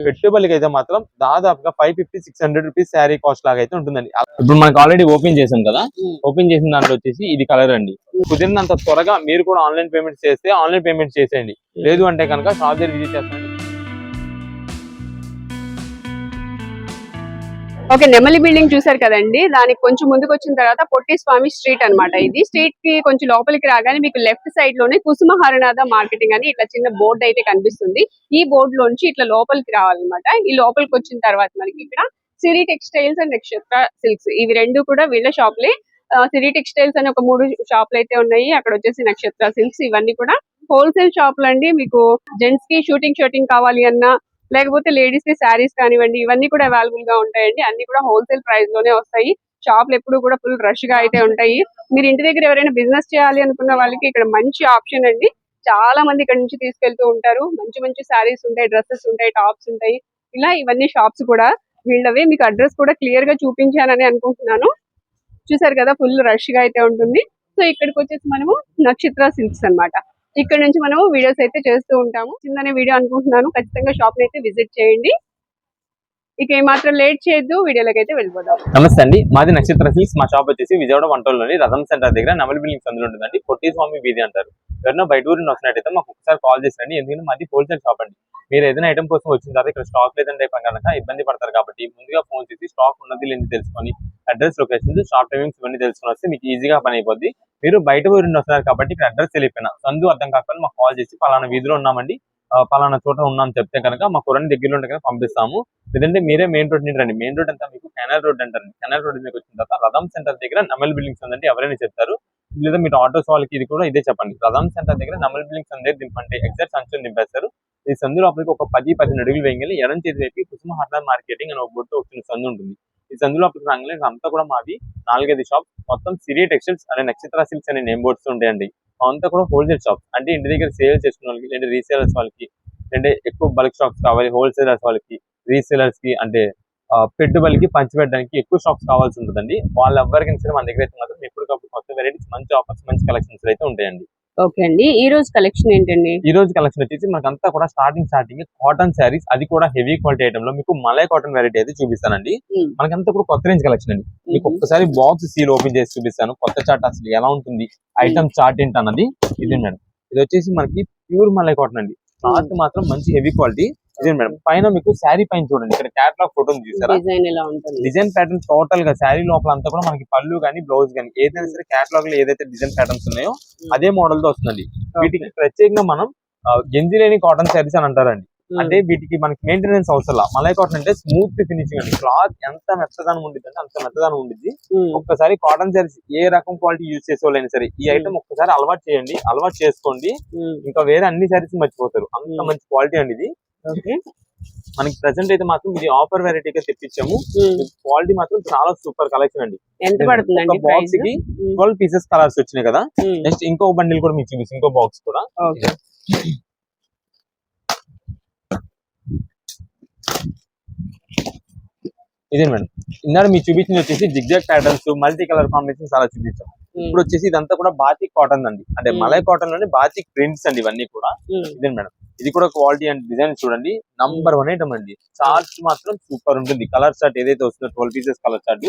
పెట్టుబడికి అయితే మాత్రం దాదాపుగా 550-600 రూపీస్ శారీ కాస్ట్ లాగా అయితే ఉంటుందండి. ఇప్పుడు మనకి ఆల్రెడీ ఓపెన్ చేసాం కదా, ఓపెన్ చేసిన దాంట్లో వచ్చేసి ఇది కలర్ అండి. కుదిరినంత త్వరగా మీరు కూడా ఆన్లైన్ పేమెంట్ చేస్తే ఆన్లైన్ పేమెంట్ చేసేయండి, లేదు అంటే కనుక షాప్ దగ్గర విజిట్ చేస్తాండి. ఓకే, నెమలి బిల్డింగ్ చూసారు కదండి. దానికి కొంచెం ముందుకు వచ్చిన తర్వాత పొట్టి స్వామి స్ట్రీట్ అన్నమాట. ఇది స్ట్రీట్ కి కొంచెం లోపలికి రాగానే మీకు లెఫ్ట్ సైడ్ లోనే కుసుమ హరనాథ మార్కెటింగ్ అని ఇట్లా చిన్న బోర్డు అయితే కనిపిస్తుంది. ఈ బోర్డు లోంచి ఇట్లా లోపలికి రావాలన్నమాట. ఈ లోపలికి వచ్చిన తర్వాత మనకి ఇక్కడ సిరి టెక్స్టైల్స్ అండ్ నక్షత్ర సిల్క్స్, ఇవి రెండు కూడా వీళ్ళ షాప్లే. సిరి టెక్స్టైల్స్ అని ఒక 3 షాపులు అయితే ఉన్నాయి. అక్కడ వచ్చేసి నక్షత్ర సిల్క్స్, ఇవన్నీ కూడా హోల్సేల్ షాపులు అండి. మీకు జెంట్స్ కి షూటింగ్ కావాలి అన్నా, లేకపోతే లేడీస్ కి శారీస్ కానివ్వండి, ఇవన్నీ కూడా అవైలబుల్ గా ఉంటాయండి. అన్ని కూడా హోల్సేల్ ప్రైస్ లోనే వస్తాయి. షాపులు ఎప్పుడు కూడా ఫుల్ రష్ గా అయితే ఉంటాయి. మీరు ఇంటి దగ్గర ఎవరైనా బిజినెస్ చేయాలి అనుకున్న వాళ్ళకి ఇక్కడ మంచి ఆప్షన్ అండి. చాలా మంది ఇక్కడ నుంచి తీసుకెళ్తూ ఉంటారు. మంచి మంచి శారీస్ ఉంటాయి, డ్రెస్సెస్ ఉంటాయి, టాప్స్ ఉంటాయి. ఇలా ఇవన్నీ షాప్స్ కూడా వీళ్ళవే. మీకు అడ్రస్ కూడా క్లియర్ గా చూపించానని అనుకుంటున్నాను. చూసారు కదా, ఫుల్ రష్ గా అయితే ఉంటుంది. సో ఇక్కడికి వచ్చేసి మనము నక్షత్ర సిల్క్స్ అన్నమాట. ఇక్కడ నుంచి మనము వీడియోస్ అయితే చేస్తూ ఉంటాము. చిన్ననే వీడియో అనుకుంటున్నాను. ఖచ్చితంగా షాప్ ని అయితే విజిట్ చేయండి. ఇక ఏమాత్రం లేట్ చేయొద్దు, వీడియోలోకి అయితే వెళ్ళిపోదాం. నమస్తే అండి, మాది నక్షత్ర సిల్క్స్. మా షాప్ వచ్చేసి విజయవాడ వంటలోని రథం సెంటర్ దగ్గర నెమలి బిల్డింగ్స్ అందులో ఉంటుందండి. పొట్టి స్వామి వీధి అంటారు. ఎవరైనా బయట ఊరిని వస్తున్నట్టయితే మాకు ఒకసారి కాల్ చేసండి, ఎందుకంటే మాది హోల్సేల్ షాప్ అండి. మీరు ఏదైనా ఐటమ్ కోసం వచ్చిన తర్వాత ఇక్కడ స్టాక్ లేదంటే కనుక ఇబ్బంది పడతారు కాబట్టి ముందుగా ఫోన్ చేసి స్టాక్ ఉన్నది లేని తెలుసుకొని అడ్రస్, లొకేషన్స్, షాప్ టైమింగ్స్ ఇవన్నీ తెలుసుకొని వస్తే మీకు ఈజీగా పని అయిపోద్ది. మీరు బయట ఊరిని వస్తున్నారు కాబట్టి ఇక్కడ అడ్రస్ తెలియపోయినా సందు అర్థం కాకపోయినా మాకు కాల్ చేసి పలానా వీధిలో ఉన్నామండి, పలానా చోట ఉన్నాం చెప్తే కనుక మా కూరని దగ్గరలో ఉంటే కనుక పంపిస్తాము. లేదంటే మీరే మెయిన్ రోడ్ నుండి రండి. మెయిన్ రోడ్ అంతా మీకు కెనాల్ రోడ్ అంటారు. కెనాల్ రోడ్ మీకు వచ్చిన తర్వాత రథం సెంటర్ దగ్గర నెమలి బిల్డింగ్స్ ఉందంటే ఎవరైనా చెప్తారు. లేదా మీరు ఆటోస్ వాళ్ళకి ఇది కూడా ఇదే చెప్పండి. రథం సెంటర్ దగ్గర నెమలి బిల్డింగ్స్ అందరూ దింపండి, ఎగ్జాక్ట్ సంచులు దింపేస్తారు. ఈ సందు లోపలికి ఒక 10-15 అడుగులు వేయగలి ఎడం చేతి వైపు కుసుమ హర్నాథ్ మార్కెటింగ్ అని ఒక బొట్టు వచ్చిన సందు ఉంటుంది. ఈ సందు లోపలికి రాగానే అంతా కూడా మాది 4-5 షాప్, మొత్తం సిరి టెక్స్టైల్స్ అనే నక్షత్ర సిల్క్స్ అనే నేమ్ బోర్డ్స్ ఉంటాయండి. అంతా కూడా హోల్సేల్ షాప్ అంటే ఇంటి దగ్గర సేల్ చేసుకున్న వాళ్ళకి, లేదా రీసేలర్స్ వాళ్ళకి, అంటే ఎక్కువ బల్క్ స్టాక్స్ కావాలి హోల్సేలర్స్ వాళ్ళకి, రీసేలర్స్ కి, అంటే పెట్టుబడికి పంచిపెట్టడానికి ఎక్కువ స్టాక్స్ కావాల్సి ఉంటుందండి. వాళ్ళు ఎవరికైనా సరే మన దగ్గర అయితే మాత్రం ఎప్పటికప్పుడు కొత్త వెరైటీస్, మంచి ఆఫర్స్, మంచి కలెక్షన్స్ అయితే ఉంటాయండి. ఓకే అండి, ఈ రోజు కలెక్షన్ ఏంటండి? ఈ రోజు కలెక్షన్ వచ్చేసి మనకంతా కూడా స్టార్టింగ్ కాటన్ శారీస్, అది కూడా హెవీ క్వాలిటీ ఐటమ్ లో మీకు మలై కాటన్ వెరైటీ అయితే చూపిస్తానండి. మనకంతా కూడా కొత్త రేంజ్ కలెక్షన్ అండి. మీకు ఒక్కసారి బాక్స్ సీల్ ఓపెన్ చేసి చూపిస్తాను. కొత్త చార్ట్ అసలు ఎలా ఉంటుంది, ఐటమ్ చార్ట్ ఏంటి అన్నది. ఇది మేడం, ఇది వచ్చేసి మనకి ప్యూర్ మలై కాటన్ అండి. క్లాత్ మాత్రం మంచి హెవీ క్వాలిటీ. ఇదే మేడం, పైన మీకు శారీ పైన చూడండి, ఇక్కడ క్యాటలాగ్ ఫోటో చూసారా, డిజైన్ ప్యాటర్న్ టోటల్ గా శారీ లోపల అంతా కూడా మనకి పళ్ళు గానీ, బ్లౌజ్ గానీ ఏదైనా సరే క్యాటలాగ్ లో ఏదైతే డిజైన్ ప్యాటర్న్స్ ఉన్నాయో అదే మోడల్ తో వస్తుందండి. వీటికి ప్రత్యేకంగా మనం గెంజి లేని కాటన్ శారీస్ అని అంటారండి. అంటే వీటికి మనకి మెయింటెనెన్స్ అవసరం. మలై కాటన్ అంటే స్మూత్ ఫినిషింగ్ అండి. క్లాత్ ఎంత మెత్తదనం ఉండిద్ది అంటే అంత మెత్తదనం ఉండిద్ది. ఒక్కసారి కాటన్ శారీస్ ఏ రకం క్వాలిటీ యూజ్ చేసే వాళ్ళైనా సరే ఈ ఐటమ్ ఒక్కసారి అలవాటు చేయండి, అలవాటు చేసుకోండి, ఇంకా వేరే అన్ని శారీస్ మర్చిపోతారు. అంత మంచి క్వాలిటీ అండి ఇది. మనకి ప్రెసెంట్ అయితే మాత్రం ఇది ఆఫర్ వెరైటీగా తెప్పించాము. క్వాలిటీ మాత్రం చాలా సూపర్ కలెక్షన్ అండి. ఎంత పడుతుందండి? బాక్స్ కి 12 పీసెస్ కలర్స్ వచ్చినాయి కదా. నెక్స్ట్ ఇంకో బండిల్ కూడా మీకు చూపిస్తాను, ఇంకో బాక్స్ కూడా. ఇదే మేడం, ఇందాక మీకు చూపించింది వచ్చేసి zigzag patterns, multi colour combinations అలా చూపించాం. ఇప్పుడు వచ్చేసి ఇదంతా కూడా బాతిక్ కాటన్ అండి, అంటే మలై కాటన్ లోనే బాతిక్ ప్రింట్స్ అండి ఇవన్నీ కూడా. ఇదే మేడం, ఇది కూడా క్వాలిటీ అండ్ డిజైన్ చూడండి, నంబర్ 1 ఐటమ్ అండి. చార్ట్ మాత్రం సూపర్ ఉంటుంది. కలర్ చార్ట్ ఏదైతే వస్తుందో 12 పీసెస్ కలర్ చార్ట్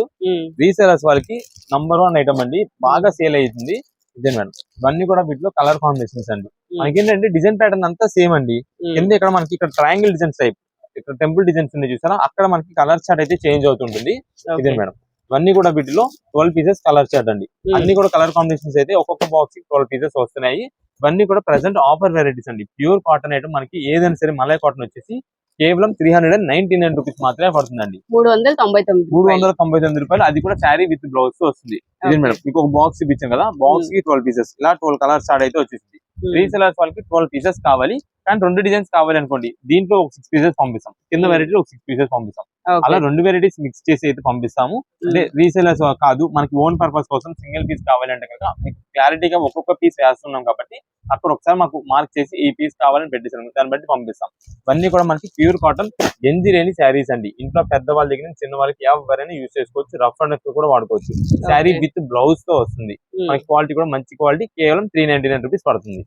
రీసేలర్స్ వాళ్ళకి నంబర్ 1 ఐటమ్ అండి, బాగా సేల్ అవుతుంది. ఇదే మేడం, ఇవన్నీ కూడా వీటిలో కలర్ కాంబినేషన్స్ అండి. మనకి ఏంటంటే డిజైన్ ప్యాటర్న్ అంతా సేమ్ అండి. కింద ఇక్కడ మనకి ఇక్కడ ట్రయాంగిల్ డిజైన్స్ టైప్, ఇక్కడ టెంపుల్ డిజైన్స్ ఉన్నాయి చూసారా, అక్కడ మనకి కలర్ చార్ట్ అయితే చేంజ్ అవుతుంటుంది. ఇదే మేడం, ఇవన్నీ కూడా వీటిలో 12 పీసెస్ కలర్ చార్ట్ అండి. అన్ని కూడా కలర్ కాంబినేషన్స్ అయితే ఒక్కొక్క బాక్స్ కి 12 పీసెస్ వస్తున్నాయి. ఇవన్నీ కూడా ప్రెసెంట్ ఆఫర్ వెరైటీస్ అండి. ప్యూర్ కాటన్ ఐటమ్ మనకి ఏదైనా సరే మలై కాటన్ వచ్చేసి కేవలం 399 రూపీస్ మాత్రమే పడుతుందండి. 399 రూపాయలు, అది కూడా శారీ విత్ బ్లౌజ్ తో వస్తుంది. ఇదే మేడం, మీకు ఒక బాక్స్ ఇచ్చాం కదా, బాక్స్ కి 12 పీసెస్, ఇలా 12 కలర్ చార్ట్ అయితే వచ్చేసింది. రీసెలర్స్ వాళ్ళకి 12 పీసెస్ కావాలి, కానీ 2 డిజైన్స్ కావాలి అనుకోండి, దీంట్లో ఒక 6 పీసెస్ పంపిస్తాం, కింద వెరైటీ ఒక 6 పీసెస్ పంపిస్తాం. అలా 2 వెరైటీస్ మిక్స్ చేసి అయితే పంపిస్తాము. అంటే రీసెలర్స్ కాదు, మనకి ఓన్ పర్పస్ కోసం సింగిల్ పీస్ కావాలంటే కనుక మీకు క్లారిటీగా ఒక్కొక్క పీస్ వేస్తున్నాం కాబట్టి అక్కడ ఒకసారి మాకు మార్క్ చేసి ఈ పీస్ కావాలని పెట్టేసాం, దాన్ని బట్టి పంపిస్తాం. ఇవన్నీ కూడా మనకి ప్యూర్ కాటన్ గెంజి లేని శారీస్ అండి. ఇంట్లో పెద్దవాళ్ళ దగ్గర నుంచి చిన్న వాళ్ళకి ఎవరైనా యూజ్ చేసుకోవచ్చు, రఫ్ అండ్ కూడా వాడుకోవచ్చు. శారీ విత్ బ్లౌజ్ తో వస్తుంది. మనకి క్వాలిటీ కూడా మంచి క్వాలిటీ, కేవలం 399 రూపీస్ పడుతుంది.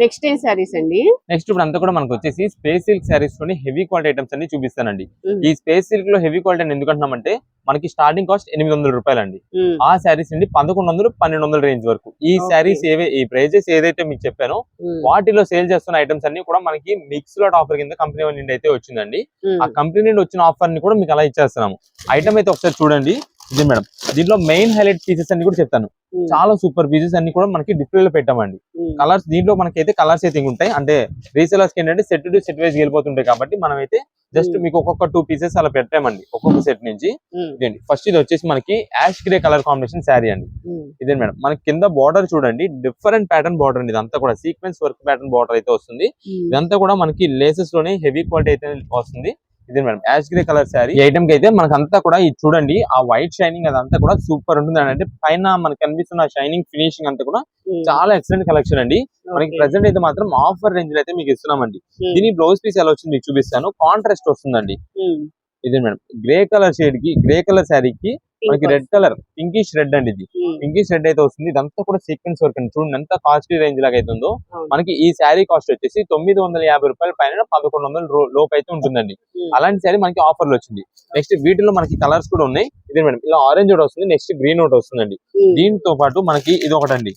నెక్స్ట్ ఏం సారీస్ అండి? నెక్స్ట్ ఇప్పుడు అంతా కూడా మనకు వచ్చేసి స్పేస్ సిల్క్ శారీస్ లోని హెవీ క్వాలిటీ ఐటమ్స్ అన్ని చూపిస్తానండి. మ్మ్. ఈ స్పేస్ సిల్క్ లో హెవీ క్వాలిటీ అని ఎందుకంటున్నామంటే మనకి స్టార్టింగ్ కాస్ట్ 800 రూపాయలు అండి. మ్మ్. ఆ శారీస్ నుండి 1100, 1200 రేంజ్ వరకు ఈ Okay. శారీస్ ఈ ప్రైజెస్ ఏదైతే మీకు చెప్పానో మ్మ్. వాటిలో సేల్ చేస్తున్న ఐటమ్స్ అన్ని కూడా మనకి మిక్స్ లాట్ ఆఫర్ కింద కంపెనీ నుండి అయితే వచ్చిందండి. మ్మ్. ఆ కంపెనీ నుండి వచ్చిన ఆఫర్ ని కూడా మీకు అలా ఇచ్చేస్తున్నాము. ఐటమ్ అయితే ఒకసారి చూడండి. ఇది మేడం, దీంట్లో మెయిన్ హైలైట్ పీసెస్ అన్ని కూడా చెప్తాను. మ్మ్. చాలా సూపర్ పీసెస్ అన్ని కూడా మనకి డిస్ప్లే లో పెట్టామండి. మ్మ్. కలర్స్ దీంట్లో మనకైతే కలర్స్ అయితే ఉంటాయి. అంటే రీసెలర్స్ కి ఏంటంటే సెట్ టు సెట్ వైజ్ వెళ్ళిపోతుంటాయి కాబట్టి మనం అయితే జస్ట్ మ్మ్. మీకు ఒక్కొక్క 2 పీసెస్ అలా పెట్టామండి ఒక్కొక్క సెట్ నుంచి. మ్మ్. ఇదండి ఫస్ట్, ఇది వచ్చేసి మనకి ash grey colour combination sari అండి. మ్మ్. ఇదే మేడం, మనకి కింద బార్డర్ చూడండి, డిఫరెంట్ ప్యాటర్న్ బార్డర్ అండి. ఇదంతా కూడా సీక్వెన్స్ వర్క్ ప్యాటర్న్ బార్డర్ అయితే వస్తుంది. మ్మ్. ఇదంతా కూడా మనకి లేసెస్ లోనే హెవీ క్వాలిటీ అయితే వస్తుంది. ఇదే madam ash grey colour sari. ఈ ఐటమ్ కి అయితే మనకు అంతా కూడా ఇది చూడండి, ఆ వైట్ షైనింగ్ అదంతా కూడా సూపర్ ఉంటుంది. అంటే పైన మనకి కనిపిస్తున్న షైనింగ్ ఫినిషింగ్ అంతా కూడా మ్మ్. చాలా ఎక్సలెంట్ కలెక్షన్ అండి. మనకి Okay. ప్రెసెంట్ అయితే మాత్రం ఆఫర్ రేంజ్ లో అయితే మీకు ఇస్తున్నామండి. మ్మ్. దీని బ్లౌజ్ పీస్ ఎలా వచ్చింది మీకు చూపిస్తాను. కాంట్రాస్ట్ వస్తుందండి. మ్మ్. ఇదే మేడం, గ్రే కలర్ షేడ్ కి గ్రే కలర్ శారీకి మనకి Pink red colour pinkish red అండి. ఇది మ్మ్. పింకిష్ రెడ్ అయితే వస్తుంది. ఇదంతా కూడా సీక్వెన్స్ వర్క్ అండి. చూడండి ఎంత కాస్ట్లీ రేంజ్ లాగా అయితే ఉందో. అవును. మనకి ఈ శారీ కాస్ట్ వచ్చేసి 950 రూపాయల పైన 1100 లోపు అయితే ఉంటుందండి. మ్మ్. అలాంటి శారీ మనకి ఆఫర్ లో వచ్చింది. నెక్స్ట్ వీటిలో మనకి కలర్స్ కూడా ఉన్నాయి. ఇదే మేడం, ఇలా ఆరెంజ్ ఒకటి వస్తుంది, నెక్స్ట్ గ్రీన్ ఒకటి వస్తుందండి. మ్మ్. దీంతో పాటు మనకి ఇది ఒకటండి.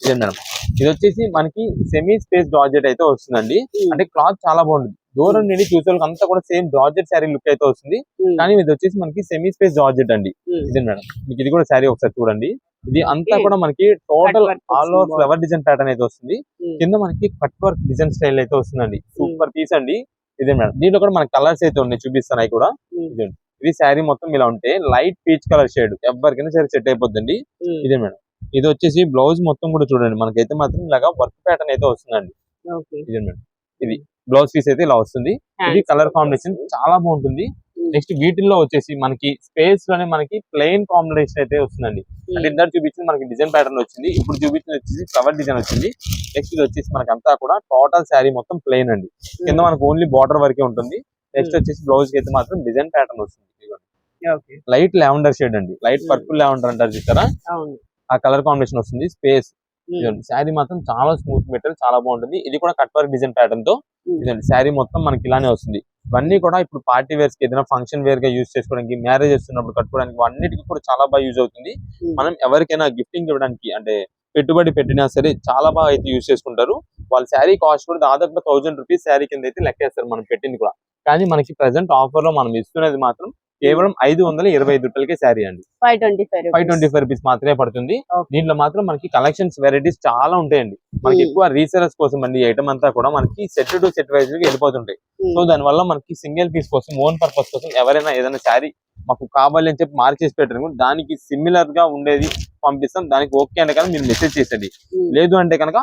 ఇదే మేడం, ఇది వచ్చేసి మనకి సెమీ స్పేస్ జార్జెట్ అయితే వస్తుందండి. మ్మ్. అంటే క్లాత్ చాలా బాగుంటుంది. దూరం నుండి చూసే వాళ్ళకి అంతా కూడా సేమ్ జార్జెట్ శారీ లుక్ అయితే వస్తుంది. మ్మ్. కానీ ఇది వచ్చేసి మనకి సెమీ స్పేస్ జార్జెట్ అండి. మ్మ్. ఇదే మేడం, మీకు ఇది కూడా శారీ ఒకసారి చూడండి. ఇది అంతా Okay. కూడా మనకి total Cut work all over వస్తుంది. ఫ్లవర్ డిజైన్ ప్యాటర్న్ అయితే వస్తుంది. మ్మ్. కింద మనకి కట్ వర్క్ డిజైన్ స్టైల్ అయితే వస్తుందండి. సూపర్ పీస్ అండి. ఇదే మేడం, దీంట్లో కూడా మనకి కలర్స్ అయితే ఉన్నాయి, చూపిస్తాను అవి కూడా. మ్మ్. ఇదండి, ఇది శారీ మొత్తం ఇలా ఉంటే లైట్ పీచ్ కలర్ షేడ్ ఎవరికైనా సరే సెట్ అయిపోద్దండి. మ్మ్. ఇదే మేడం, ఇది వచ్చేసి బ్లౌజ్ మొత్తం కూడా చూడండి, మనకైతే మాత్రం ఇలాగా వర్క్ ప్యాటర్న్ అయితే వస్తుందండి. Okay. ఇదే మేడం, ఇది బ్లౌజ్ పీస్ అయితే ఇలా వస్తుంది. ఇది Hands కలర్ work కాంబినేషన్ వస్తుంది. చాలా బాగుంటుంది. మ్మ్. నెక్స్ట్ వీటిల్లో వచ్చేసి మనకి స్పేస్ లోనే మనకి ప్లెయిన్ కాంబినేషన్ అయితే వస్తుందండి. అంటే మ్మ్. ఇందాక చూపించింది మనకి డిజైన్ ప్యాటర్న్ వచ్చింది, ఇప్పుడు చూపించింది వచ్చేసి ఫ్లవర్ డిజైన్ వచ్చింది. నెక్స్ట్ ఇది వచ్చేసి మనకి అంతా కూడా టోటల్ శారీ మొత్తం ప్లెయిన్ అండి. కింద మనకు ఓన్లీ బార్డర్ వరకే ఉంటుంది. నెక్స్ట్ మ్మ్. వచ్చేసి బ్లౌజ్ కి అయితే మాత్రం డిజైన్ ప్యాటర్న్ వస్తుంది. Okay. లైట్ లావెండర్ షేడ్ అండి, లైట్ మ్మ్. పర్పుల్ లావెండర్ అంటారు చూస్తారా, అవును. ఆ కలర్ కాంబినేషన్ వస్తుంది. స్పేస్ మ్మ్. శారీ మాత్రం చాలా స్మూత్ మెటీరియల్, చాలా బాగుంటుంది. ఇది కూడా కట్ వర్క్ డిజైన్ ప్యాటర్న్ తో మ్మ్. ఇదండి శారీ మొత్తం మనకి ఇలానే వస్తుంది. ఇవన్నీ కూడా ఇప్పుడు పార్టీ వేర్స్ కి ఏదైనా ఫంక్షన్ వేర్ గా యూజ్ చేసుకోవడానికి, మ్యారేజ్ చేస్తున్నప్పుడు కట్టుకోవడానికి అన్నిటికీ కూడా చాలా బాగా యూజ్ అవుతుంది. మ్మ్. మనం ఎవరికైనా గిఫ్టింగ్ ఇవ్వడానికి అంటే పెట్టుబడి పెట్టినా సరే చాలా బాగా అయితే యూజ్ చేసుకుంటారు. వాళ్ళ శారీ కాస్ట్ కూడా దాదాపు 1000 రూపీస్ శారీ కింద అయితే లెక్కేస్తారు మనం పెట్టింది కూడా. కానీ మనకి ప్రెసెంట్ ఆఫర్ లో మనం ఇస్తున్నది మాత్రం కేవలం 525 రూపాయలకే శారీ అండి. 525 rupees. 525 రూపీస్ మాత్రమే పడుతుంది. Okay. దీంట్లో మాత్రం మనకి కలెక్షన్స్ వెరైటీస్ చాలా ఉంటాయండి. మనకి మ్మ్. ఎక్కువ రీసెలర్స్ కోసం అండి ఈ ఐటమ్ అంతా కూడా మనకి సెట్ టు సెట్ వైజ్ వెళ్ళిపోతుంటాయి. So hmm. దాని వల్ల మనకి సింగిల్ పీస్ కోసం, ఓన్ పర్పస్ కోసం ఎవరైనా ఏదైనా శారీ మాకు కావాలి అని చెప్పి మార్క్ చేసి పెట్టారు, దానికి సిమిలర్ గా ఉండేది పంపిస్తాం. దానికి ఓకే అంటే కనుక మీరు మెసేజ్ చేసేది. మ్మ్. లేదు అంటే కనుక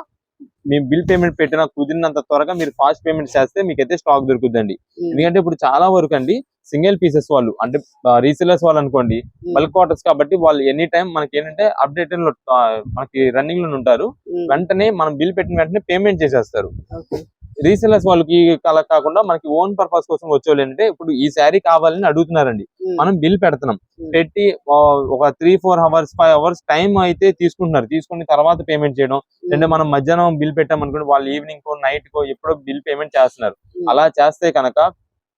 మేము బిల్ పేమెంట్ పెట్టినా కుదిరినంత త్వరగా మీరు ఫాస్ట్ పేమెంట్ చేస్తే మీకైతే స్టాక్ దొరుకుతుందండి. మ్మ్. ఎందుకంటే ఇప్పుడు చాలా వరకు అండి సింగిల్ పీసెస్ వాళ్ళు అంటే రీసెలర్స్ వాళ్ళు అనుకోండి, మ్మ్. బల్క్ ఆర్డర్స్ కాబట్టి వాళ్ళు ఎనీ టైం మనకి ఏంటంటే అప్డేటెడ్ మనకి రన్నింగ్ లో ఉంటారు. మ్మ్. వెంటనే మనం బిల్ పెట్టిన వెంటనే పేమెంట్ చేసేస్తారు. Okay. రీసెలర్స్ వాళ్ళకి అలా కాకుండా మనకి ఓన్ పర్పస్ కోసం వచ్చేవాళ్ళు ఏంటంటే ఇప్పుడు ఈ శారీ కావాలని అడుగుతున్నారండి. మ్మ్. మనం బిల్ పెడుతున్నాం, మ్మ్. పెట్టి ఒక 3-4 అవర్స్ 5 అవర్స్ టైం అయితే తీసుకుంటున్నారు. తీసుకున్న తర్వాత పేమెంట్ చేయడం, అంటే మనం మధ్యాహ్నం బిల్ పెట్టాం అనుకోండి, వాళ్ళు ఈవినింగ్ కో నైట్ కో ఎప్పుడో బిల్ పేమెంట్ చేస్తున్నారు. మ్మ్. అలా చేస్తే కనుక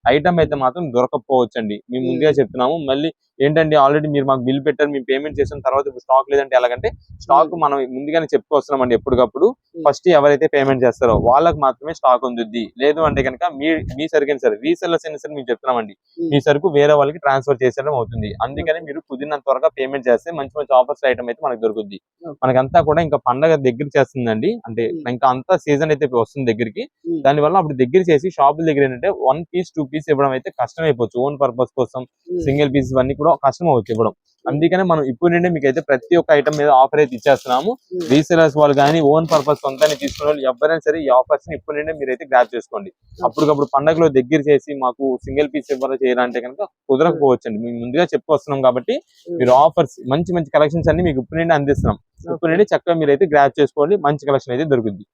ఐటమ్ అయితే మాత్రం దొరకకపోవచ్చండి. మేము ముందుగా చెప్తున్నాము. మళ్ళీ ఏంటంటే ఆల్రెడీ మీరు మాకు బిల్ పెట్టారు, మేము పేమెంట్ చేసిన తర్వాత ఇప్పుడు స్టాక్ లేదంటే ఎలాగంటే స్టాక్ మనం ముందుగానే చెప్పుకొస్తున్నామండి ఎప్పటికప్పుడు. ఫస్ట్ ఎవరైతే పేమెంట్ చేస్తారో వాళ్ళకి మాత్రమే స్టాక్ ఉంది. లేదు అంటే కనుక మీ సరికైనా సరే రీసెల్లర్స్ అయినా సరే మేము చెప్తున్నామండి, మీ సరుకు వేరే వాళ్ళకి ట్రాన్స్ఫర్ చేసేయడం అవుతుంది. అందుకని మీరు కుదిరినంత త్వరగా పేమెంట్ చేస్తే మంచి మంచి ఆఫర్స్ ఐటమ్ అయితే మనకు దొరుకుద్ది. మనకంతా కూడా ఇంకా పండగ దగ్గర చేస్తుందండి. అంటే ఇంకా అంతా సీజన్ అయితే వస్తుంది దగ్గరికి. దానివల్ల అప్పుడు దగ్గర చేసి షాపుల దగ్గర ఏంటంటే 1 పీస్ 2 పీస్ ఇవ్వడం అయితే కష్టం అయిపోవచ్చు. ఓన్ పర్పస్ కోసం సింగిల్ పీస్ ఇవన్నీ కూడా కష్టం అవ్వచ్చు ఇవ్వడం. అందుకనే మనం ఇప్పుడు నుండి మీకు అయితే ప్రతి ఒక్క ఐటమ్ మీద ఆఫర్ అయితే ఇచ్చేస్తున్నాము. రీసెలర్స్ వాళ్ళు కానీ ఓన్ పర్పస్ సొంతాన్ని తీసుకునే వాళ్ళు ఎవరైనా సరే ఈ ఆఫర్స్ ని ఇప్పుడు నుండి మీరు అయితే గ్రాప్ చేసుకోండి. అప్పటికప్పుడు పండుగలో దగ్గర చేసి మాకు సింగిల్ పీస్ ఇవ్వాలో చేయాలంటే కనుక కుదరకపోవచ్చండి. మేము ముందుగా చెప్పుకొస్తున్నాం కాబట్టి మీరు ఆఫర్స్ మంచి మంచి కలెక్షన్స్ అన్ని మీకు ఇప్పుడు నుండి అందిస్తున్నాం. ఇప్పుడు నుండి చక్కగా మీరు అయితే గ్రాప్ చేసుకోండి, మంచి కలెక్షన్ అయితే దొరుకుద్ది.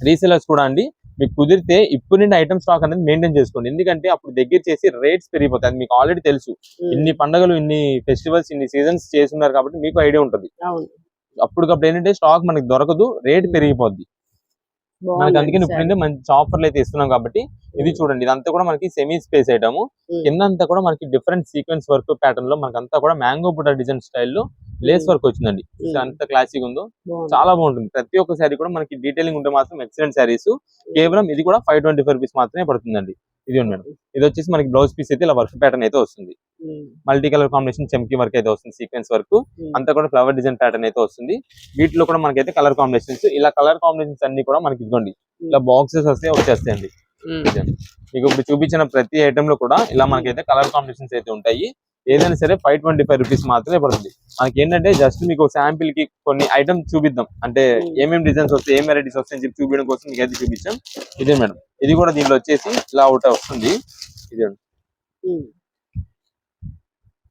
రీసెలర్స్ కూడా అండి మీకు కుదిరితే ఇప్పుడు నుండి ఐటమ్ స్టాక్ అనేది మెయింటైన్ చేసుకోండి. ఎందుకంటే అప్పుడు దగ్గర చేసి రేట్స్ పెరిగిపోతాయి. అది మీకు ఆల్రెడీ తెలుసు. ఇన్ని పండుగలు, ఇన్ని ఫెస్టివల్స్, ఇన్ని సీజన్స్ చేస్తున్నారు కాబట్టి మీకు ఐడియా ఉంటుంది. అప్పటికప్పుడు ఏంటంటే స్టాక్ మనకి దొరకదు, రేట్ పెరిగిపోద్ది. మనకి అందుకే ఇప్పుడు మంచి ఆఫర్లు అయితే ఇస్తున్నాం కాబట్టి ఇది చూడండి, ఇదంతా కూడా మనకి సెమీ స్పేస్ ఐటమ్. కింద అంతా కూడా మనకి డిఫరెంట్ సీక్వెన్స్ వర్క్ ప్యాటర్న్ లో మనకంతా కూడా మ్యాంగో బుట్ట డిజైన్ స్టైల్లో లేస్ వర్క్ వచ్చిందండి. అంత క్లాసిక్ ఉందో చాలా బాగుంటుంది. ప్రతి ఒక్క శారీ కూడా మనకి డీటెయిలింగ్ ఉంటే మాత్రం ఎక్సలెంట్ శారీస్. కేవలం ఇది కూడా 525 రూపీస్ మాత్రమే పడుతుందండి. ఇది మేడం, ఇది వచ్చేసి మనకి బ్లౌజ్ పీస్ అయితే ఇలా వర్క్ ప్యాటర్న్ అయితే వస్తుంది. మల్టీ కలర్ కాంబినేషన్ చెంకీ వర్క్ అయితే వస్తుంది, సీక్వెన్స్ వర్క్ అంతా కూడా ఫ్లవర్ డిజైన్ ప్యాటర్న్ అయితే వస్తుంది. వీటిలో కూడా మనకైతే కలర్ కాంబినేషన్స్, ఇలా కలర్ కాంబినేషన్స్ అన్ని కూడా మనకి ఇదిగోండి ఇలా బాక్సెస్ వస్తే వచ్చేస్తాయండి. మీకు ఇప్పుడు చూపించిన ప్రతి ఐటమ్ లో కూడా ఇలా మనకైతే కలర్ కాంబినేషన్స్ అయితే ఉంటాయి. ఏదైనా సరే 525 రూపీస్ మాత్రమే పడుతుంది. మనకి ఏంటంటే జస్ట్ మీకు శాంపిల్ కి కొన్ని ఐటమ్స్ చూపిద్దాం, అంటే ఏమేమి డిజైన్స్ వస్తాయి, ఏం వెరైటీస్ వస్తాయని చెప్పి చూపించడం కోసం మీకు అయితే చూపించాం. ఇదే మేడం, ఇది కూడా దీనిలో వచ్చేసి ఇలా అవుట్ వస్తుంది. ఇదే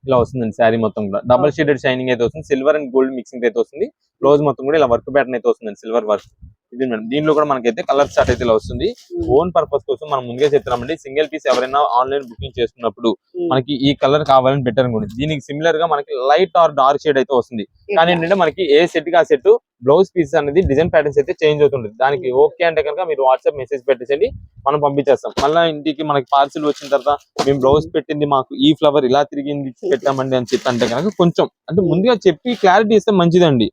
ఇలా వస్తుందండి. శారీ మొత్తం కూడా డబల్ షేడెడ్ షైనింగ్ అయితే వస్తుంది. సిల్వర్ అండ్ గోల్డ్ మిక్సింగ్ అయితే వస్తుంది. బ్లౌజ్ మొత్తం కూడా ఇలా వర్క్ ప్యాటర్న్ అయితే వస్తుంది, సిల్వర్ వర్క్. ఇది మేడం, దీనిలో కూడా మనకైతే కలర్ చార్ట్ అయితే ఇలా వస్తుంది. ఓన్ పర్పస్ కోసం మనం ముందుగా చెప్తున్నామండి, సింగిల్ పీస్ ఎవరైనా ఆన్లైన్ బుకింగ్ చేసుకున్నప్పుడు మనకి ఈ కలర్ కావాలని బెటర్ అనుకోండి. దీనికి సిమిలర్ గా మనకి లైట్ ఆర్ డార్క్ షేడ్ అయితే వస్తుంది. కానీ ఏంటంటే మనకి ఏ సెట్ కి ఆ సెట్ బ్లౌజ్ పీస్ అనేది డిజైన్ ప్యాటర్న్స్ అయితే చేంజ్ అవుతుంటుంది. దానికి ఓకే అంటే కనుక మీరు వాట్సాప్ మెసేజ్ పెట్టేసండి, మనం పంపించేస్తాం. మళ్ళీ ఇంటికి మనకి పార్సిల్ వచ్చిన తర్వాత మేము బ్లౌజ్ పెట్టింది మాకు ఈ ఫ్లవర్ ఇలా తిరిగింది పెట్టామండి అని చెప్పి అంటే కనుక కొంచెం అంటే ముందుగా చెప్పి క్లారిటీ ఇస్తే మంచిదండి.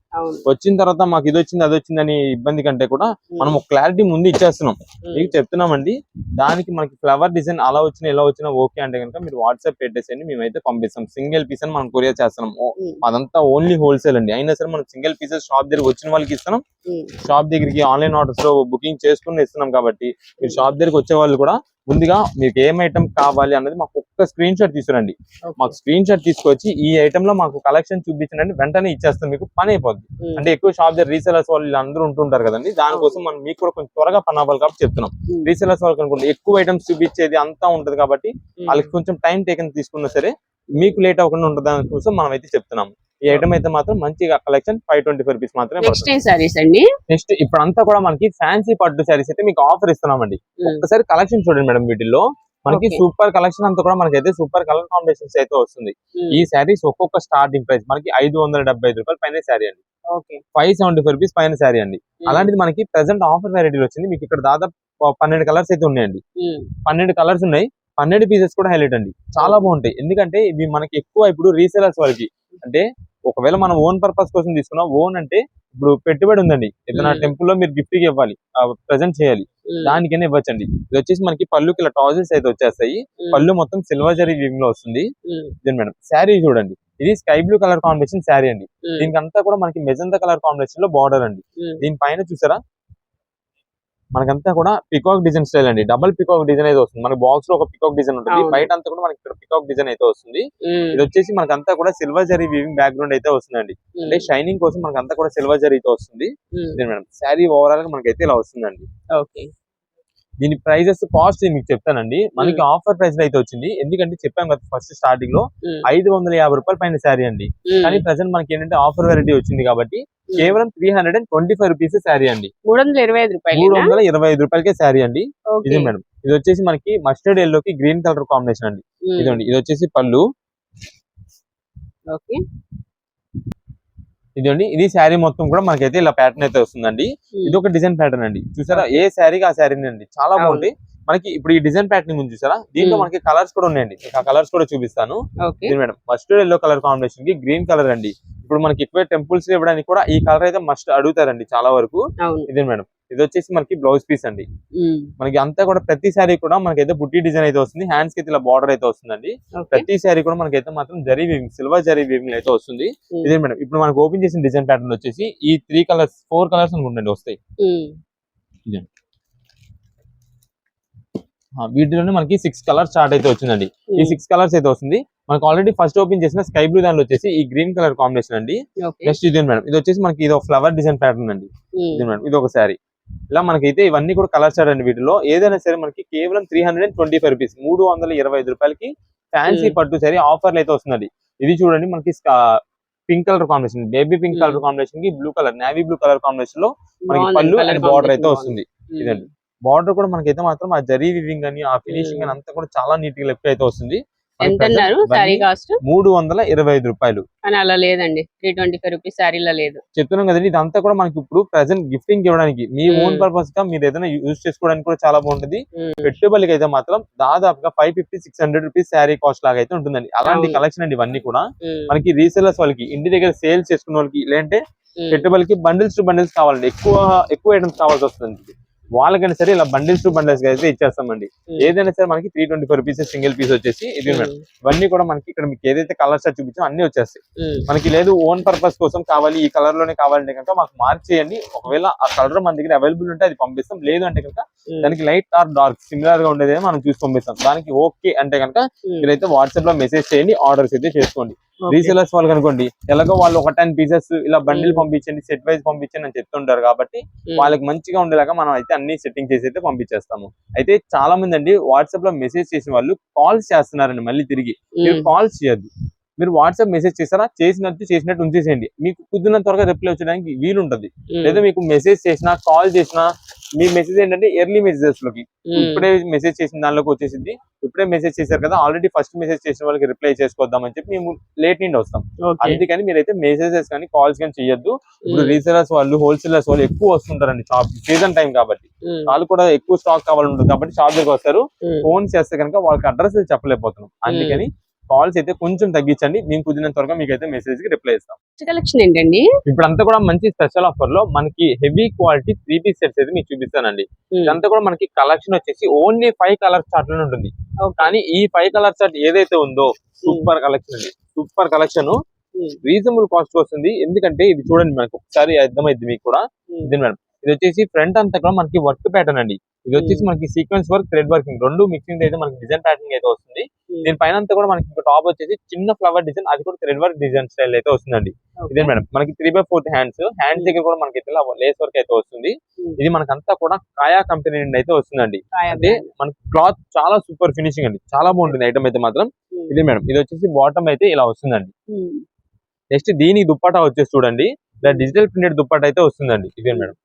వచ్చిన తర్వాత మాకు ఇది వచ్చింది అది వచ్చిందని ఇబ్బంది కంటే కూడా మనం ఒక క్లారిటీ ముందు ఇచ్చేస్తున్నాం, మీకు చెప్తున్నామండి. దానికి మనకి ఫ్లవర్ డిజైన్ అలా వచ్చినా ఇలా వచ్చినా ఓకే అంటే కనుక మీరు వాట్సాప్ పెట్టేసండి, మేమైతే పంపిస్తాం. సింగిల్ పీస్ అని మనం కొరియర్ చేస్తున్నాం. అదంతా ఓన్లీ హోల్సేల్ అండి. అయినా సరే మనం సింగిల్ పీసెస్ షాప్ దగ్గర వచ్చిన వాళ్ళకి ఇస్తున్నాం. షాప్ దగ్గరికి ఆన్లైన్ ఆర్డర్స్ లో బుకింగ్ చేసుకుని ఇస్తున్నాం కాబట్టి మీరు షాప్ దగ్గరికి వచ్చే వాళ్ళు కూడా ముందుగా మీకు ఏం ఐటమ్ కావాలి అన్నది మాకు ఒక్క స్క్రీన్ షాట్ తీసుకురండి. మాకు స్క్రీన్ షాట్ తీసుకొచ్చి ఈ ఐటమ్ లో మాకు కలెక్షన్ చూపించండి, వెంటనే ఇచ్చేస్తాం, మీకు పని అయిపోద్ది. అంటే ఎక్కువ షాప్ దగ్గర రీసెలర్స్ వాళ్ళు అందరూ ఉంటుంటారు కదండి, దానికోసం మనం మీకు కూడా కొంచెం త్వరగా పని అవ్వాలి కాబట్టి చెప్తున్నాం. రీసెలర్స్ వాళ్ళకి అనుకుంటే ఎక్కువ ఐటమ్స్ చూపించేది అంతా ఉంటది కాబట్టి వాళ్ళకి కొంచెం టైం టేకన్ తీసుకున్నా సరే మీకు లేట్ అవ్వకుండా ఉంటుంది దానికోసం మనం అయితే చెప్తున్నాము. ఈ ఐటమ్ అయితే మాత్రం మంచిగా కలెక్షన్ 525 రూపీస్ మాత్రమే. నెక్స్ట్ ఇప్పుడు అంతా కూడా మనకి ఫ్యాన్సీ పట్టు శారీస్ అయితే మీకు ఆఫర్ ఇస్తున్నామండి. ఒక్కసారి కలెక్షన్ చూడండి మేడం, వీటిల్లో మనకి సూపర్ కలెక్షన్ అంతా కూడా మనకైతే సూపర్ కలర్ కాంబినేషన్స్ అయితే వస్తుంది. ఈ శారీస్ ఒక్కొక్క స్టార్టింగ్ ప్రైస్ మనకి 575 రూపాయలు పైన శారీ అండి, 575 రూపీస్ పైన శారీ అండి. అలాంటిది మనకి ప్రెసెంట్ ఆఫర్ వెరైటీలు వచ్చింది. మీకు ఇక్కడ దాదాపు 12 కలర్స్ అయితే ఉన్నాయండి. 12 కలర్స్ ఉన్నాయి, 12 పీసెస్ కూడా హైలైట్ అండి, చాలా బాగుంటాయి. ఎందుకంటే ఇవి మనకి ఎక్కువ ఇప్పుడు రీసేలర్స్ వాళ్ళకి, అంటే ఒకవేళ మనం ఓన్ పర్పస్ కోసం తీసుకున్నాం, ఓన్ అంటే ఇప్పుడు పెట్టుబడి ఉందండి, ఏదైనా టెంపుల్ లో మీరు గిఫ్ట్ కి ఇవ్వాలి, ప్రెజెంట్ చేయాలి, దానికైనా ఇవ్వచ్చండి. ఇది వచ్చేసి మనకి పళ్ళుకి ఇలా టాజెస్ అయితే వచ్చేస్తాయి. పళ్ళు మొత్తం సిల్వర్ జరీ వీవింగ్ లో వస్తుంది. ఇది మేడం శారీ చూడండి, ఇది sky blue colour combination sari అండి. దీనికి అంతా కూడా మనకి మెజంతా కలర్ కాంబినేషన్ లో బార్డర్ అండి. దీనిపైన చూసారా మనకంతా కూడా పికాక్ డిజైన్ స్టైల్ అండి, డబుల్ పికాక్ డిజైన్ అయితే వస్తుంది. మన బాక్స్ లో ఒక పికాక్ డిజైన్ ఉంటుంది, బయట అంతా కూడా మనకి ఇక్కడ పికాక్ డిజైన్ అయితే వస్తుంది. ఇది వచ్చేసి మనకంతా కూడా సిల్వర్ జరీ వీవింగ్ బ్యాక్గ్రౌండ్ అయితే వస్తుందండి, అంటే షైనింగ్ కోసం మనకంతా కూడా సిల్వర్ జరీ అయితే వస్తుంది. మేడం శారీ ఓవరాల్ గా మనకైతే ఇలా వస్తుందండి. దీని ప్రైజెస్ కాస్ట్ మీకు చెప్తానండి. మనకి ఆఫర్ ప్రైస్ అయితే వచ్చింది, ఎందుకంటే చెప్పాం కదా ఫస్ట్ స్టార్టింగ్ లో 550 రూపాయల పైన శారీ అండి. కానీ ప్రెసెంట్ మనకి ఏంటంటే ఆఫర్ వెరైటీ వచ్చింది కాబట్టి కేవలం 325 రూపీస్ శారీ అండి, 325 రూపాయలకే శారీ అండి. ఇది మేడం, ఇది వచ్చేసి మనకి మస్టర్డ్ ఎల్లో కి గ్రీన్ కలర్ కాంబినేషన్ అండి. ఇదండి, ఇది వచ్చేసి పళ్ళు. ఇదండి, ఇది శారీ మొత్తం కూడా మనకైతే ఇలా ప్యాటర్న్ అయితే వస్తుందండి. ఇది ఒక డిజైన్ ప్యాటర్న్ అండి, చూసారా ఏ శారీకి ఆ శారీ అండి, చాలా బాగుంటాయి. మనకి ఇప్పుడు ఈ డిజైన్ ప్యాటర్న్ ఉంది చూసారా, దీంట్లో మనకి కలర్స్ కూడా ఉన్నాయండి, ఆ కలర్స్ కూడా చూపిస్తాను. Madam mustard yellow colour combination కి గ్రీన్ కలర్ అండి. ఇప్పుడు మనకి ఎక్కువ టెంపుల్స్ ఇవ్వడానికి కూడా ఈ కలర్ అయితే మస్ట్ అడుగుతారండి చాలా వరకు. ఇది మేడం, ఇది వచ్చేసి మనకి బ్లౌజ్ పీస్ అండి. మనకి అంతా కూడా ప్రతి శారీ కూడా మనకైతే బుట్టి డిజైన్ అయితే వస్తుంది, హ్యాండ్స్ కి ఇలా బార్డర్ అయితే వస్తుందండి. ప్రతి శారీ కూడా మనకైతే మాత్రం zari weaving, silver zari weaving అయితే వస్తుంది. ఇదే మేడం, ఇప్పుడు మనకు ఓపెన్ చేసిన డిజైన్ ప్యాటర్న్ వచ్చేసి ఈ 4 కలర్స్ అనుకుంటండి వస్తాయి. వీటిలోనే మనకి 6 కలర్స్ స్టార్ట్ అయితే వచ్చిందండి. ఈ 6 కలర్స్ అయితే వస్తుంది. మనకు ఆల్రెడీ ఫస్ట్ ఓపెన్ చేసిన స్కై బ్లూ దానిలో వచ్చేసి ఈ గ్రీన్ కలర్ కాంబినేషన్ అండి. నెక్స్ట్ ఇది మేడం, ఇది వచ్చేసి మనకి ఇది ఫ్లవర్ డిజైన్ ప్యాటర్న్ అండి. ఇది మేడం, ఇది ఒక శారీ. ఇలా మనకైతే ఇవన్నీ కూడా కలర్స్ అండి. వీటిలో ఏదైనా సరే మనకి కేవలం 325 రూపీస్, 325 రూపాయలకి ఫ్యాన్సీ పట్టు శారీ ఆఫర్లు అయితే వస్తుందండి. ఇది చూడండి మనకి pink colour combination, baby pink colour combination కి blue colour, navy blue colour combination లో మనకి పళ్ళు అండ్ బార్డర్ అయితే వస్తుంది. ఇదండి బార్డర్ కూడా మనకైతే మాత్రం ఆ జరీ వివింగ్ అని ఆ ఫినిషింగ్ అని అంతా కూడా చాలా నీట్ గా లెఫ్ట్ అయితే వస్తుంది. ఎంత అన్నారు శారీ కాస్ట్? 325 రూపాయలు. కానీ అలా లేదండి, 325 రూపీస్ శారీలో లేదు. చెప్తున్నాం కదండి, ఇదంతా కూడా మనకి ఇప్పుడు ప్రెసెంట్ గిఫ్టింగ్ ఇవ్వడానికి, మీ ఓన్ పర్పస్ గా మీరు ఏదైనా యూజ్ చేసుకోవడానికి కూడా చాలా బాగుంటుంది. పెట్టుబడికి అయితే మాత్రం దాదాపుగా 550-600 రూపీస్ శారీ కాస్ట్ లాగా అయితే ఉంటుందండి. అలాంటి కలెక్షన్ అండి ఇవన్నీ కూడా. మనకి రీసెలర్స్ వాళ్ళకి, ఇంటి దగ్గర సేల్స్ చేసుకున్న వాళ్ళకి, లేదంటే పెట్టుబడికి బండిల్స్ టు బండిల్స్ కావాలండి, ఎక్కువ ఐటమ్స్ కావాల్సి వస్తుంది, వాళ్ళకైనా సరే ఇలా బండిల్స్ టు బండిల్స్ అయితే ఇచ్చేస్తామండి. ఏదైనా సరే మనకి 325 రూపీస్ సింగిల్ పీస్ వచ్చేసి ఇది. ఇవన్నీ కూడా మనకి ఇక్కడ మీకు ఏదైతే కలర్స్ చూపించామో అన్ని వచ్చేస్తాయి. మనకి లేదు ఓన్ పర్పస్ కోసం కావాలి, ఈ కలర్ లోనే కావాలంటే కనుక మాకు మార్క్ చేయండి. ఒకవేళ ఆ కలర్ మన దగ్గర అవైలబుల్ ఉంటే అది పంపిస్తాం, లేదు అంటే కనుక దానికి లైట్ ఆర్ డార్క్ సిమిలర్ గా ఉండేది మనం చూసి పంపిస్తాం. దానికి ఓకే అంటే కనుక మీరైతే వాట్సాప్ లో మెసేజ్ చేయండి, ఆర్డర్స్ అయితే చేసుకోండి. రీసేలర్స్ వాళ్ళకి అనుకోండి, ఎలాగో వాళ్ళు ఒక 10 పీసెస్ ఇలా బండిల్ పంపించండి, సెట్ వైజ్ పంపించండి అని చెప్తుంటారు కాబట్టి వాళ్ళకి మంచిగా ఉండేలాగా మనం అయితే అన్ని సెట్టింగ్ చేసి అయితే పంపించేస్తాము. అయితే చాలా మంది అండి వాట్సాప్ లో మెసేజ్ చేసిన వాళ్ళు కాల్స్ చేస్తున్నారండి. మళ్ళీ తిరిగి మీరు కాల్స్ చేయొద్దు, మీరు వాట్సాప్ మెసేజ్ చేస్తారా, చేసినట్టు ఉంచేసేయండి. మీకు కుదిరినంత త్వరగా రిప్లై వచ్చడానికి వీలుంటది. లేదా మీకు మెసేజ్ చేసినా కాల్ చేసినా మీ మెసేజ్ ఏంటంటే ఎర్లీ మెసేజెస్ లోకి, ఇప్పుడే మెసేజ్ చేసిన దానిలోకి వచ్చేసింది. ఇప్పుడే మెసేజ్ చేశారు కదా, ఆల్రెడీ ఫస్ట్ మెసేజ్ చేసిన వాళ్ళకి రిప్లై చేసుకోద్దామని చెప్పి మేము లేట్ నుండి వస్తాం. అందుకని మీరైతే మెసేజెస్ కానీ కాల్స్ కానీ చేయొద్దు. ఇప్పుడు రీసేలర్స్ వాళ్ళు, హోల్సేలర్స్ వాళ్ళు ఎక్కువ వస్తుంటారండి షాప్, సీజన్ టైం కాబట్టి వాళ్ళు కూడా ఎక్కువ స్టాక్ కావాలంటుంది కాబట్టి షాప్ దగ్గర వస్తారు. ఫోన్ చేస్తే కనుక వాళ్ళకి అడ్రస్ చెప్పలేకపోతున్నాం. అందుకని కాల్స్ అయితే కొంచెం తగ్గించండి, మేము కుదిరినంత త్వరగా మీకు అయితే మెసేజ్ కి రిప్లై ఇస్తాం. కలెక్షన్ ఏంటండి ఇప్పుడు అంతా కూడా మంచి స్పెషల్ ఆఫర్ లో మనకి హెవీ క్వాలిటీ 3 పీస్ సెట్స్ అయితే మీకు చూపిస్తానండి. ఇదంతా కూడా మనకి కలెక్షన్ వచ్చేసి ఓన్లీ 5 కలర్ చార్ట్ లోనే ఉంటుంది. కానీ ఈ 5 కలర్ చార్ట్ ఏదైతే ఉందో సూపర్ కలెక్షన్ అండి, సూపర్ కలెక్షన్, రీజనబుల్ కాస్ట్ వస్తుంది. ఎందుకంటే ఇది చూడండి, మనకి ఒకసారి అర్థమైంది మీకు కూడా. ఇది మేడం, ఇది వచ్చేసి ఫ్రంట్ అంతా కూడా మనకి వర్క్ ప్యాటర్న్ అండి. ఇది వచ్చేసి మనకి సీక్వెన్స్ వర్క్, థ్రెడ్ వర్కింగ్ రెండు మిక్సింగ్ అయితే మనకి డిజైన్ ప్యాటర్న్ అయితే వస్తుంది. దీని పైన అంతా కూడా మనకి టాప్ వచ్చేసి చిన్న ఫ్లవర్ డిజైన్, అది కూడా థ్రెడ్ వర్క్ డిజైన్ స్టైల్ అయితే వస్తుందండి. ఇదే మేడం, మనకి 3/4 హ్యాండ్స్ దగ్గర కూడా మనకి లేస్ వర్క్ అయితే వస్తుంది. ఇది మనకంతా కూడా కాయా కంపెనీ నుండి అయితే వస్తుందండి. అంటే మనకి క్లాత్ చాలా సూపర్ ఫినిషింగ్ అండి, చాలా బాగుంటుంది ఐటమ్ అయితే మాత్రం. ఇది మేడం, ఇది వచ్చేసి బాటమ్ అయితే ఇలా వస్తుందండి. నెక్స్ట్ దీని దుప్పటా వచ్చేసి చూడండి, ఇలా డిజిటల్ ప్రింటెడ్ దుప్పటా అయితే వస్తుందండి. ఇదే మేడం,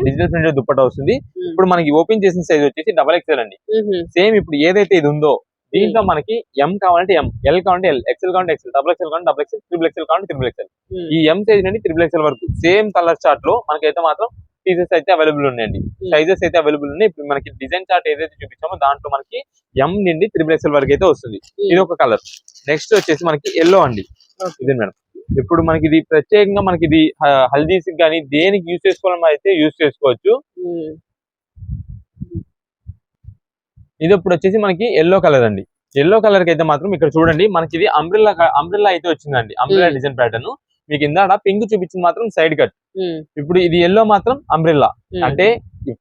డిజిటల్ ప్రింటెడ్ దుప్పటా వస్తుంది. ఇప్పుడు మనకి ఓపెన్ చేసిన సైజ్ వచ్చేసి XXL అండి. సేమ్ ఇప్పుడు ఏదైతే ఇది ఉందో దీంట్లో మనకి ఎం కావాలంటే ఎం, ఎల్ కావాలంటే ఎల్, ఎక్స్ఎల్ కావాలంటే ఎక్స్ఎల్, XXL కావాలంటే XXL, XXL కావాలంటే XXL. ఈ ఎం సైజ్ నుండి XXL వరకు సేమ్ కలర్ చార్ట్ లో మనకైతే మాత్రం పీసెస్ అయితే అవైలబుల్ ఉన్నాయండి, సైజెస్ అయితే అవైలబుల్ ఉన్నాయి. ఇప్పుడు మనకి డిజైన్ చార్ట్ ఏదైతే చూపించామో దాంట్లో మనకి ఎం నుండి XXL వరకు అయితే వస్తుంది. ఇది ఒక కలర్. నెక్స్ట్ వచ్చేసి మనకి ఎల్లో అండి. ఇదే మేడం, ఇప్పుడు మనకి ఇది ప్రత్యేకంగా మనకి ఇది హల్దీస్ కానీ దేనికి యూజ్ చేసుకోవాలని అయితే యూజ్ చేసుకోవచ్చు. ఇది ఇప్పుడు వచ్చేసి మనకి ఎల్లో కలర్ అండి. ఎల్లో కలర్ కి అయితే మాత్రం ఇక్కడ చూడండి, మనకి ఇది అంబ్రెల్లా అయితే వచ్చిందండి, అంబ్రెల్లా డిజైన్ ప్యాటర్న్. మీకు ఇందాక పింక్ చూపించింది మాత్రం సైడ్ కట్, ఇప్పుడు ఇది ఎల్లో మాత్రం అంబ్రెల్లా. అంటే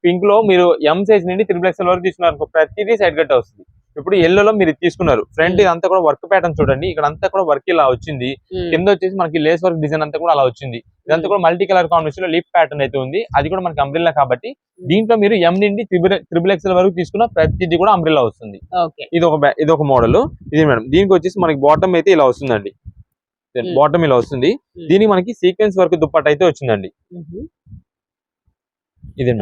పింక్ లో మీరు ఎం సైజ్ నుండి XXL వరకు తీసుకున్నారు, ప్రతిదీ సైడ్ కట్ వస్తుంది. ఇప్పుడు ఎల్లోలో మీరు తీసుకున్నారు, ఫ్రంట్ ఇదంతా కూడా వర్క్ ప్యాటర్న్ చూడండి, ఇక్కడ అంతా కూడా వర్క్ ఇలా వచ్చింది. కింద వచ్చేసి మనకి లేస్ వర్క్ డిజైన్ అంతా కూడా అలా వచ్చింది. ఇదంతా కూడా మల్టీ కలర్ కాంబినేషన్ లో లీఫ్ ప్యాటర్న్ అయితే ఉంది. అది కూడా మనకి అంబ్రెల్లా కాబట్టి దీంట్లో మీరు ఎం నుండి XXL వరకు తీసుకున్న ప్రతిదీ కూడా అంబ్రెల్లా వస్తుంది. ఇది ఒక మోడల్. ఇది మేడం, దీనికి వచ్చేసి మనకి బాటమ్ అయితే ఇలా వస్తుందండి, బాటమ్ ఇలా వస్తుంది. దీనికి మనకి సీక్వెన్స్ వర్క్ దుప్పట్ట అయితే వచ్చిందండి. ఇదే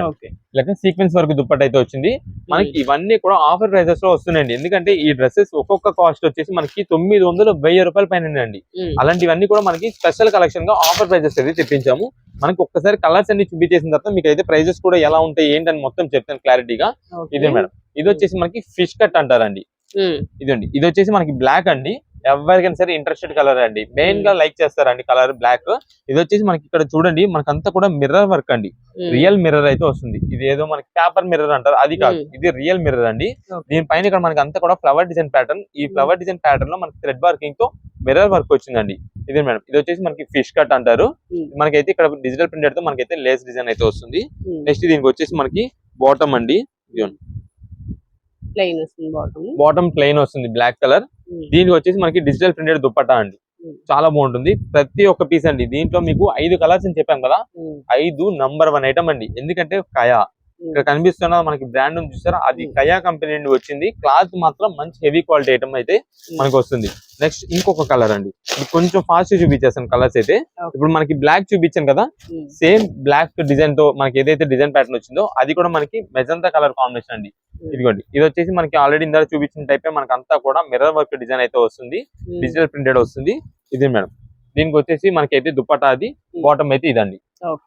లేక సీక్వెన్స్ వర్క్ దుప్పట్ట అయితే వచ్చింది. మనకి ఇవన్నీ కూడా ఆఫర్ ప్రైసెస్ లో వస్తున్నాయండి. ఎందుకంటే ఈ డ్రెస్సెస్ ఒక్కొక్క కాస్ట్ వచ్చేసి మనకి 900-1000 రూపాయల పైన అండి. అలాంటివన్నీ కూడా మనకి స్పెషల్ కలెక్షన్ గా ఆఫర్ ప్రైసెస్ అయితే తెప్పించాము. మనకి ఒక్కసారి కలర్స్ అన్ని చూపించేసిన తర్వాత మీకు అయితే ప్రైజెస్ కూడా ఎలా ఉంటాయి ఏంటని మొత్తం చెప్తాను క్లారిటీగా. ఇదే మేడం, ఇది వచ్చేసి మనకి ఫిష్ కట్ అంటారండి. ఇదండి, ఇది వచ్చేసి మనకి బ్లాక్ అండి. ఎవరికైనా సరే ఇంట్రెస్టెడ్ కలర్ అండి, మెయిన్ గా లైక్ చేస్తారండి కలర్ బ్లాక్. ఇది వచ్చేసి మనకి ఇక్కడ చూడండి, మనకంతా కూడా మిర్రర్ వర్క్ అండి, రియల్ మిర్రర్ అయితే వస్తుంది. ఇది ఏదో మనకి పేపర్ మిర్రర్ అంటారు, అది కాదు, ఇది రియల్ మిర్రర్ అండి. దీనిపైన ఇక్కడ మనకి అంతా కూడా ఫ్లవర్ డిజైన్ ప్యాటర్న్. ఈ ఫ్లవర్ డిజైన్ ప్యాటర్న్ లో మనకి థ్రెడ్ వర్కింగ్ తో మిర్రర్ వర్క్ వచ్చిందండి. ఇదే మేడం, ఇది వచ్చేసి మనకి ఫిష్ కట్ అంటారు. మనకైతే ఇక్కడ డిజిటల్ ప్రింటెడ్ తో మనకైతే లేస్ డిజైన్ అయితే వస్తుంది. నెక్స్ట్ దీనికి వచ్చేసి మనకి బాటమ్ అండి, బాటమ్ ప్లెయిన్ వస్తుంది బ్లాక్ కలర్. దీనికి వచ్చేసి మనకి డిజిటల్ ప్రింటెడ్ దుప్పట్టా అండి, చాలా బాగుంటుంది. ప్రతి ఒక్క పీస్ అండి, దీంట్లో మీకు 5 కలర్స్ అని చెప్పాం కదా, 5 నంబర్ 1 ఐటమ్ అండి. ఎందుకంటే కయా ఇక్కడ కనిపిస్తున్న మనకి బ్రాండ్ ఉంది చూసారా, అది కయా కంపెనీ నుండి వచ్చింది. క్లాత్ మాత్రం మంచి హెవీ క్వాలిటీ ఐటమ్ అయితే మనకు వస్తుంది. నెక్స్ట్ ఇంకొక కలర్ అండి, ఇది కొంచెం ఫాస్ట్ చూపించేస్తాను కలర్స్ అయితే. ఇప్పుడు మనకి బ్లాక్ చూపించాను కదా, సేమ్ బ్లాక్ డిజైన్ తో మనకి ఏదైతే డిజైన్ ప్యాటర్న్ వచ్చిందో అది కూడా మనకి మెజంతా కలర్ కాంబినేషన్ అండి. ఇదిగోండి, ఇది వచ్చేసి మనకి ఆల్రెడీ ఇందాక చూపించిన టైప్ మనకి అంతా కూడా మిర్రర్ వర్క్ డిజైన్ అయితే వస్తుంది, డిజిటల్ ప్రింటెడ్ వస్తుంది. ఇది మేడం, దీనికి వచ్చేసి మనకి అయితే దుపట్టా, అది బాటమ్ అయితే ఇదండి.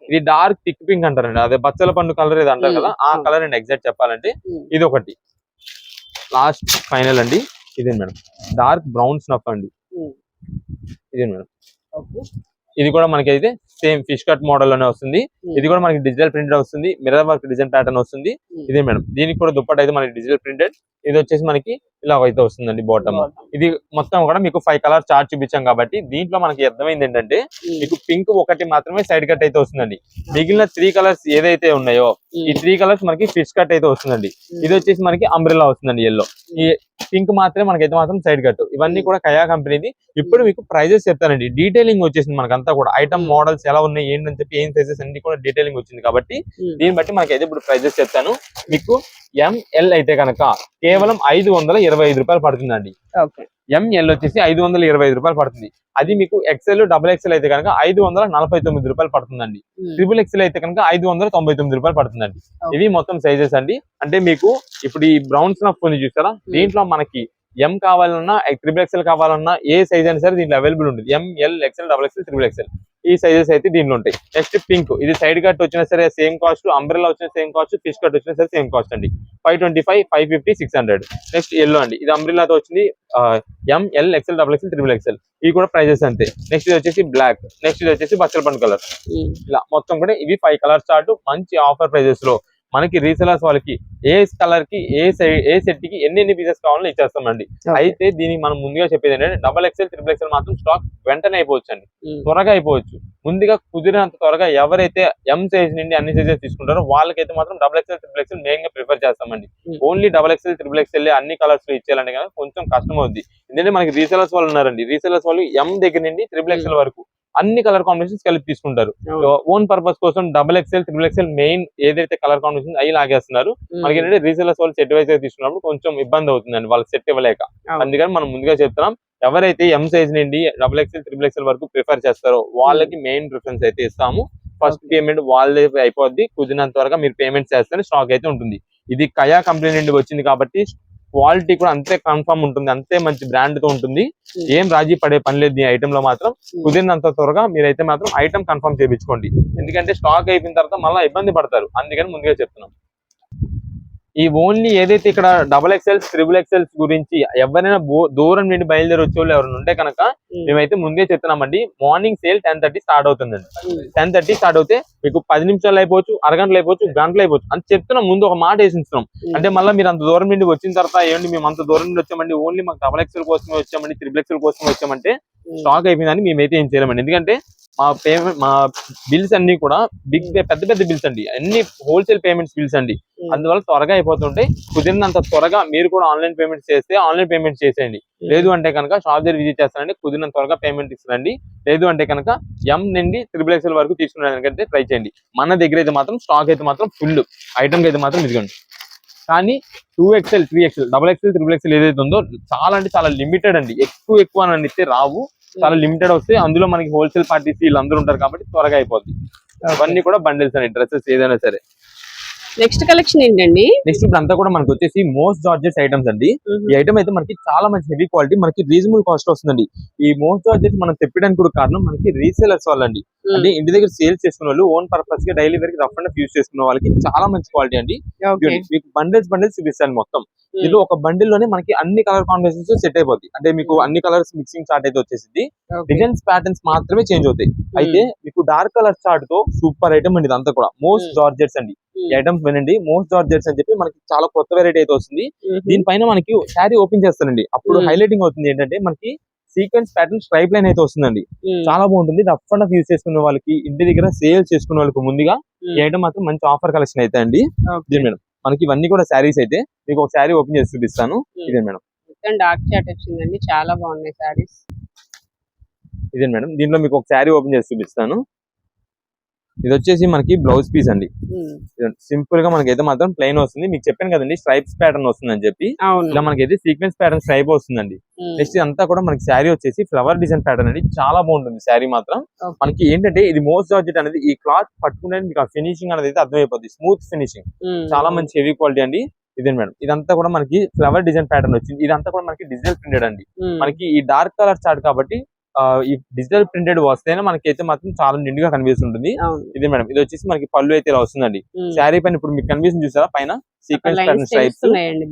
ఇది డార్క్ థిక్ పింక్ అంటారండి, అదే బచ్చల పండు కలర్ ఏదో అంటారు కదా, ఆ కలర్ అండి ఎగ్జాక్ట్ చెప్పాలంటే. ఇది ఒకటి లాస్ట్ ఫైనల్ అండి, ఇదే మేడం డార్క్ బ్రౌన్ స్నఫ్ అండి. ఇదే మేడం, ఇది కూడా మనకి అయితే సేమ్ ఫిష్ కట్ మోడల్ లోనే వస్తుంది. ఇది కూడా మనకి డిజిటల్ ప్రింటెడ్ వస్తుంది, మిర్రర్ వర్క్ డిజైన్ ప్యాటర్న్ వస్తుంది. ఇదే మేడం, దీనికి కూడా దుపట్టా అయితే మనకి డిజిటల్ ప్రింటెడ్. ఇది వచ్చేసి మనకి ఇలా అయితే వస్తుందండి బాటమ్. ఇది మొత్తం కూడా మీకు 5 కలర్ చార్ట్ చూపించాం కాబట్టి దీంట్లో మనకి అర్థమైంది ఏంటంటే మీకు పింక్ ఒకటి మాత్రమే సైడ్ కట్ అయితే వస్తుందండి. మిగిలిన 3 కలర్స్ ఏదైతే ఉన్నాయో ఈ 3 కలర్స్ మనకి ఫిష్ కట్ అయితే వస్తుందండి. ఇది వచ్చేసి మనకి అంబ్రెల్లా వస్తుందండి ఎల్లో. ఈ పింక్ మాత్రమే మనకైతే మాత్రం సైడ్ కట్. ఇవన్నీ కూడా కయా కంపెనీది. ఇప్పుడు మీకు ప్రైజెస్ చెప్తానండి, డీటెయిలింగ్ వచ్చేసింది మనకంతా కూడా, ఐటమ్ మోడల్స్ ఎలా ఉన్నాయి ఏంటని చెప్పి ఏం సైజెస్ అన్ని కూడా డీటెయిలింగ్ వచ్చింది కాబట్టి దీన్ని బట్టి మనకైతే ఇప్పుడు ప్రైజెస్ చెప్తాను. మీకు ఎంఎల్ అయితే కనుక కేవలం 525 రూపాయలు పడుతుందండి. ఎంఎల్ వచ్చేసి 525 రూపాయలు పడుతుంది. అది మీకు ఎక్సెల్ డబుల్ ఎక్సెల్ అయితే కనుక 549 రూపాయలు పడుతుందండి. ట్రిపుల్ ఎక్సెల్ అయితే కనుక 599 రూపాయలు పడుతుందండి. ఇవి మొత్తం సైజెస్ అండి. అంటే మీకు ఇప్పుడు ఈ బ్రౌన్ స్నఫ్ కొని చూస్తారా, దీంట్లో మనకి ఎం కావాలన్నా ట్రిపుల్ ఎక్సెల్ కావాలన్నా ఏ సైజ్ అయినా సరే దీంట్లో అవైలబుల్ ఉంటుంది. M L XL double XL triple XL ఈ సైజెస్ అయితే దీంట్లో ఉంటాయి. నెక్స్ట్ పింక్, ఇది సైడ్ కట్ వచ్చినా సరే సేమ్ కాస్ట్, అంబ్రెల్లా వచ్చిన సేమ్ కాస్ట్, ఫిష్ కట్ వచ్చినా సరే సేమ్ కాస్ట్ అండి. 525, 550, 600. నెక్స్ట్ ఎల్లో అండి, ఇది అంబ్రెల్లాతో వచ్చింది, M L XL double XL triple XL ఇవి కూడా ప్రైజెస్ అంతే. నెక్స్ట్ ఇది వచ్చేసి బ్లాక్, నెక్స్ట్ ఇది వచ్చేసి బచ్చల పండు కలర్. ఇలా మొత్తం కూడా ఇవి 5 కలర్ చార్ట్ మంచి ఆఫర్ ప్రైజెస్ లో మనకి రీసెలర్స్ వాళ్ళకి ఏ కలర్ కి ఏ సెట్ కి ఎన్ని పీసెస్ కావాలో ఇచ్చేస్తామండి. అయితే దీనికి మనం ముందుగా చెప్పేది ఏంటంటే డబల్ ఎక్సెల్ ట్రిపుల్ ఎక్సెల్ మాత్రం స్టాక్ వెంటనే అయిపోవచ్చు అండి, త్వరగా అయిపోవచ్చు. ముందుగా కుదిరినంత త్వరగా ఎవరైతే ఎం సైజ్ నుండి అన్ని సైజెస్ తీసుకుంటారో వాళ్ళకైతే మాత్రం double XL triple XL main గా ప్రిఫర్ చేస్తామండి. Only double XL triple XL అన్ని కలర్స్ లో ఇచ్చేయాలంటే కనుక కొంచెం కష్టం అవుద్ది. ఎందుకంటే మనకి రీసెలర్స్ వాళ్ళు ఉన్నారండి, రీసెలర్స్ వాళ్ళు ఎం దగ్గర నుండి ట్రిపుల్ ఎక్సెల్ వరకు అన్ని కలర్ కాంబినేషన్స్ కలిపి తీసుకుంటారు. ఓన్ పర్పస్ కోసం double XL triple XL main ఏదైతే కలర్ కాంబినేషన్ అవి లాగేస్తున్నారు. మనకి ఏంటంటే రీసెలర్స్ వాళ్ళు సెట్ వైజ్ తీసుకున్నప్పుడు కొంచెం ఇబ్బంది అవుతుందండి, వాళ్ళకి సెట్ ఇవ్వలేక. అందుకని మనం ముందుగా చెప్తున్నాం, ఎవరైతే ఎం సైజ్ నుండి డబుల్ ఎక్సెల్ ట్రిపుల్ ఎక్సెల్ వరకు ప్రిఫర్ చేస్తారో వాళ్ళకి మెయిన్ ప్రిఫరెన్స్ అయితే ఇస్తాము. ఫస్ట్ పేమెంట్ వాళ్ళే అయిపోద్ది, కుదిరినంత వరకు మీరు పేమెంట్ చేస్తేనే స్టాక్ అయితే ఉంటుంది. ఇది కయా కంపెనీ నుండి వచ్చింది కాబట్టి క్వాలిటీ కూడా అంతే కన్ఫర్మ్ ఉంటుంది, అంతే మంచి బ్రాండ్ తో ఉంటుంది. ఏం రాజీ పడే పని లేదు ఈ ఐటమ్ లో మాత్రం. కుదిరినంత త్వరగా మీరైతే మాత్రం ఐటమ్ కన్ఫర్మ్ చేయించుకోండి, ఎందుకంటే స్టాక్ అయిపోయిన తర్వాత మళ్ళీ ఇబ్బంది పడతారు. అందుకని ముందుగా చెప్తున్నాం. ఈ ఓన్లీ ఏదైతే ఇక్కడ డబల్ ఎక్సెల్స్ ట్రిపుల్ ఎక్సెల్స్ గురించి ఎవరైనా దూరం నుండి బయలుదేరి వచ్చే వాళ్ళు ఎవరైనా ఉంటే కనుక మేమైతే ముందే చెప్తున్నామండి, మార్నింగ్ సేల్ 10:30 స్టార్ట్ అవుతుందండి. 10:30 స్టార్ట్ అవుతే మీకు 10 నిమిషాలు అయిపోవచ్చు, అరగంటలు అయిపోవచ్చు, గంటలు అయిపోవచ్చు అని చెప్తున్నాం. ముందు ఒక మాట వేసిస్తున్నాం అంటే మళ్ళీ మీరు అంత దూరం నుండి వచ్చిన తర్వాత ఏమండి మేము అంత దూరం నుండి వచ్చామండి, ఓన్లీ మాకు డబల్ ఎక్సెల్ కోసమే వచ్చామండి, ట్రిపుల్ ఎక్సెల్ కోసమే వచ్చామంటే స్టాక్ అయిపోయిందని మేమైతే ఏం చేయలేమండి. ఎందుకంటే మా బిల్స్ అన్ని కూడా పెద్ద పెద్ద బిల్స్ అండి, అన్ని హోల్సేల్ పేమెంట్స్ బిల్స్ అండి. అందువల్ల త్వరగా అయిపోతుంటాయి. కుదిరినంత త్వరగా మీరు కూడా ఆన్లైన్ పేమెంట్ చేస్తే ఆన్లైన్ పేమెంట్ చేసేయండి. లేదు అంటే కనుక షాప్ దగ్గర విజిట్ చేస్తానండి, కుదిరినంత త్వరగా పేమెంట్ ఇస్తానండి. లేదు అంటే కనుక ఎం నుండి ట్రిపుల్ ఎక్సెల్ వరకు తీసుకునేదానికంటే ట్రై చేయండి. మన దగ్గర అయితే మాత్రం స్టాక్ అయితే మాత్రం ఫుల్ ఐటమ్ అయితే మాత్రం ఇదిగోండి. కానీ 2XL 3XL double XL triple XL ఏదైతే ఉందో చాలా అంటే చాలా లిమిటెడ్ అండి, ఎక్కువ అని అయితే రావు, చాలా లిమిటెడ్ వస్తాయి. అందులో మనకి హోల్సేల్ పార్టీస్ వీళ్ళందరూ ఉంటారు కాబట్టి త్వరగా అయిపోద్ది. అవన్నీ కూడా బండిల్స్ అండి, డ్రెస్సెస్ ఏదైనా సరే. నెక్స్ట్ కలెక్షన్ ఏంటండి? నెక్స్ట్ ఇప్పుడు అంతా కూడా మనకి వచ్చేసి మోస్ట్ జార్జెస్ ఐటమ్స్ అండి. ఈ ఐటమ్ అయితే మనకి చాలా మంచి హెవీ క్వాలిటీ, మనకి రీజనబుల్ కాస్ట్ వస్తుందండి. ఈ మోస్ట్ జార్జెస్ మనం తెప్పడానికి కూడా కారణం మనకి రీసేలర్స్ వాళ్ళండి. అంటే ఇంటి దగ్గర సేల్స్ చేసుకున్న వాళ్ళు ఓన్ పర్పస్ గా daily wear rough and use చేసుకున్న వాళ్ళకి చాలా మంచి క్వాలిటీ అండి. మీకు బండిల్స్ చూపిస్తాను మొత్తం. ఇందులో ఒక బండిల్ లోనే మనకి అన్ని కలర్ కాంబినేషన్స్ సెట్ అయిపోతాయి. అంటే మీకు అన్ని కలర్స్ మిక్సింగ్ చార్ట్ అయితే వచ్చేసింది. డిజైన్స్ ప్యాటర్న్స్ మాత్రమే చేంజ్ అవుతాయి. అయితే మీకు డార్క్ కలర్ చార్ట్ తో సూపర్ ఐటమ్ అండి ఇదంతా కూడా. మోస్ట్ జార్జెట్స్ అండి ఈ ఐటమ్స్ వినండి, మోస్ట్ జార్జెట్స్ అని చెప్పి మనకి చాలా కొత్త వెరైటీ అయితే వస్తుంది. దీనిపైన మనకి శారీ ఓపెన్ చేస్తానండి, అప్పుడు హైలైటింగ్ అవుతుంది ఏంటంటే మనకి సీక్వెన్స్ ప్యాటర్న్ స్ట్రైప్ లైన్ అయితే వస్తుందండి. చాలా బాగుంటుంది. రఫ్ అండ్ యూస్ చేసుకునే వాళ్ళకి, ఇంటి దగ్గర సేల్స్ చేసుకునే వాళ్ళకి ముందుగా ఈ ఐటమ్ మాత్రం మంచి ఆఫర్ కలెక్షన్ అయితే అండి. ఇదే మేడం, మనకి ఇవన్నీ కూడా శారీస్ అయితే మీకు ఒక శారీ ఓపెన్ చేసి చూపిస్తాను. ఇదే మేడం, డార్క్ చాట్ వచ్చిందండి, చాలా బాగున్నాయి శారీస్. ఇదే మేడం, దీంట్లో మీకు ఒక శారీ ఓపెన్ చేసి చూపిస్తాను. ఇది వచ్చేసి మనకి బ్లౌజ్ పీస్ అండి. సింపుల్ గా మనకైతే మాత్రం ప్లెయిన్ వస్తుంది. మీకు చెప్పాను కదండి స్ట్రైప్స్ ప్యాటర్న్ వస్తుంది అని చెప్పి. ఇలా మనకైతే సీక్వెన్స్ ప్యాటర్న్ స్ట్రైప్ వస్తుందండి. నెక్స్ట్ అంతా కూడా మనకి శారీ వచ్చేసి ఫ్లవర్ డిజైన్ ప్యాటర్న్ అండి. చాలా బాగుంటుంది శారీ మాత్రం. మనకి ఏంటంటే ఇది మోస్ట్ జార్జెట్ అనేది ఈ క్లాత్ పట్టుకునే మీకు ఆ ఫినిషింగ్ అనేది అయితే అర్థమైపోతుంది. స్మూత్ ఫినిషింగ్, చాలా మంచి హెవీ క్వాలిటీ అండి. ఇదే మేడం, ఇదంతా కూడా మనకి ఫ్లవర్ డిజైన్ ప్యాటర్న్ వచ్చింది. ఇదంతా కూడా మనకి డిజిటల్ ప్రింటెడ్ అండి. మనకి ఈ డార్క్ కలర్ చార్ట్ కాబట్టి ఈ డిజిటల్ ప్రింటెడ్ వస్తేనే మనకి అయితే మాత్రం చాలా నిండుగా కనిపిస్తుంటుంది. ఇది మేడం, ఇది వచ్చేసి మనకి పళ్ళు అయితే ఇలా వస్తుందండి. శారీ పైన ఇప్పుడు మీకు కనిపిస్తుంది చూసారా పైన సీక్వెన్స్ ప్యాటర్న్ స్ట్రైప్స్,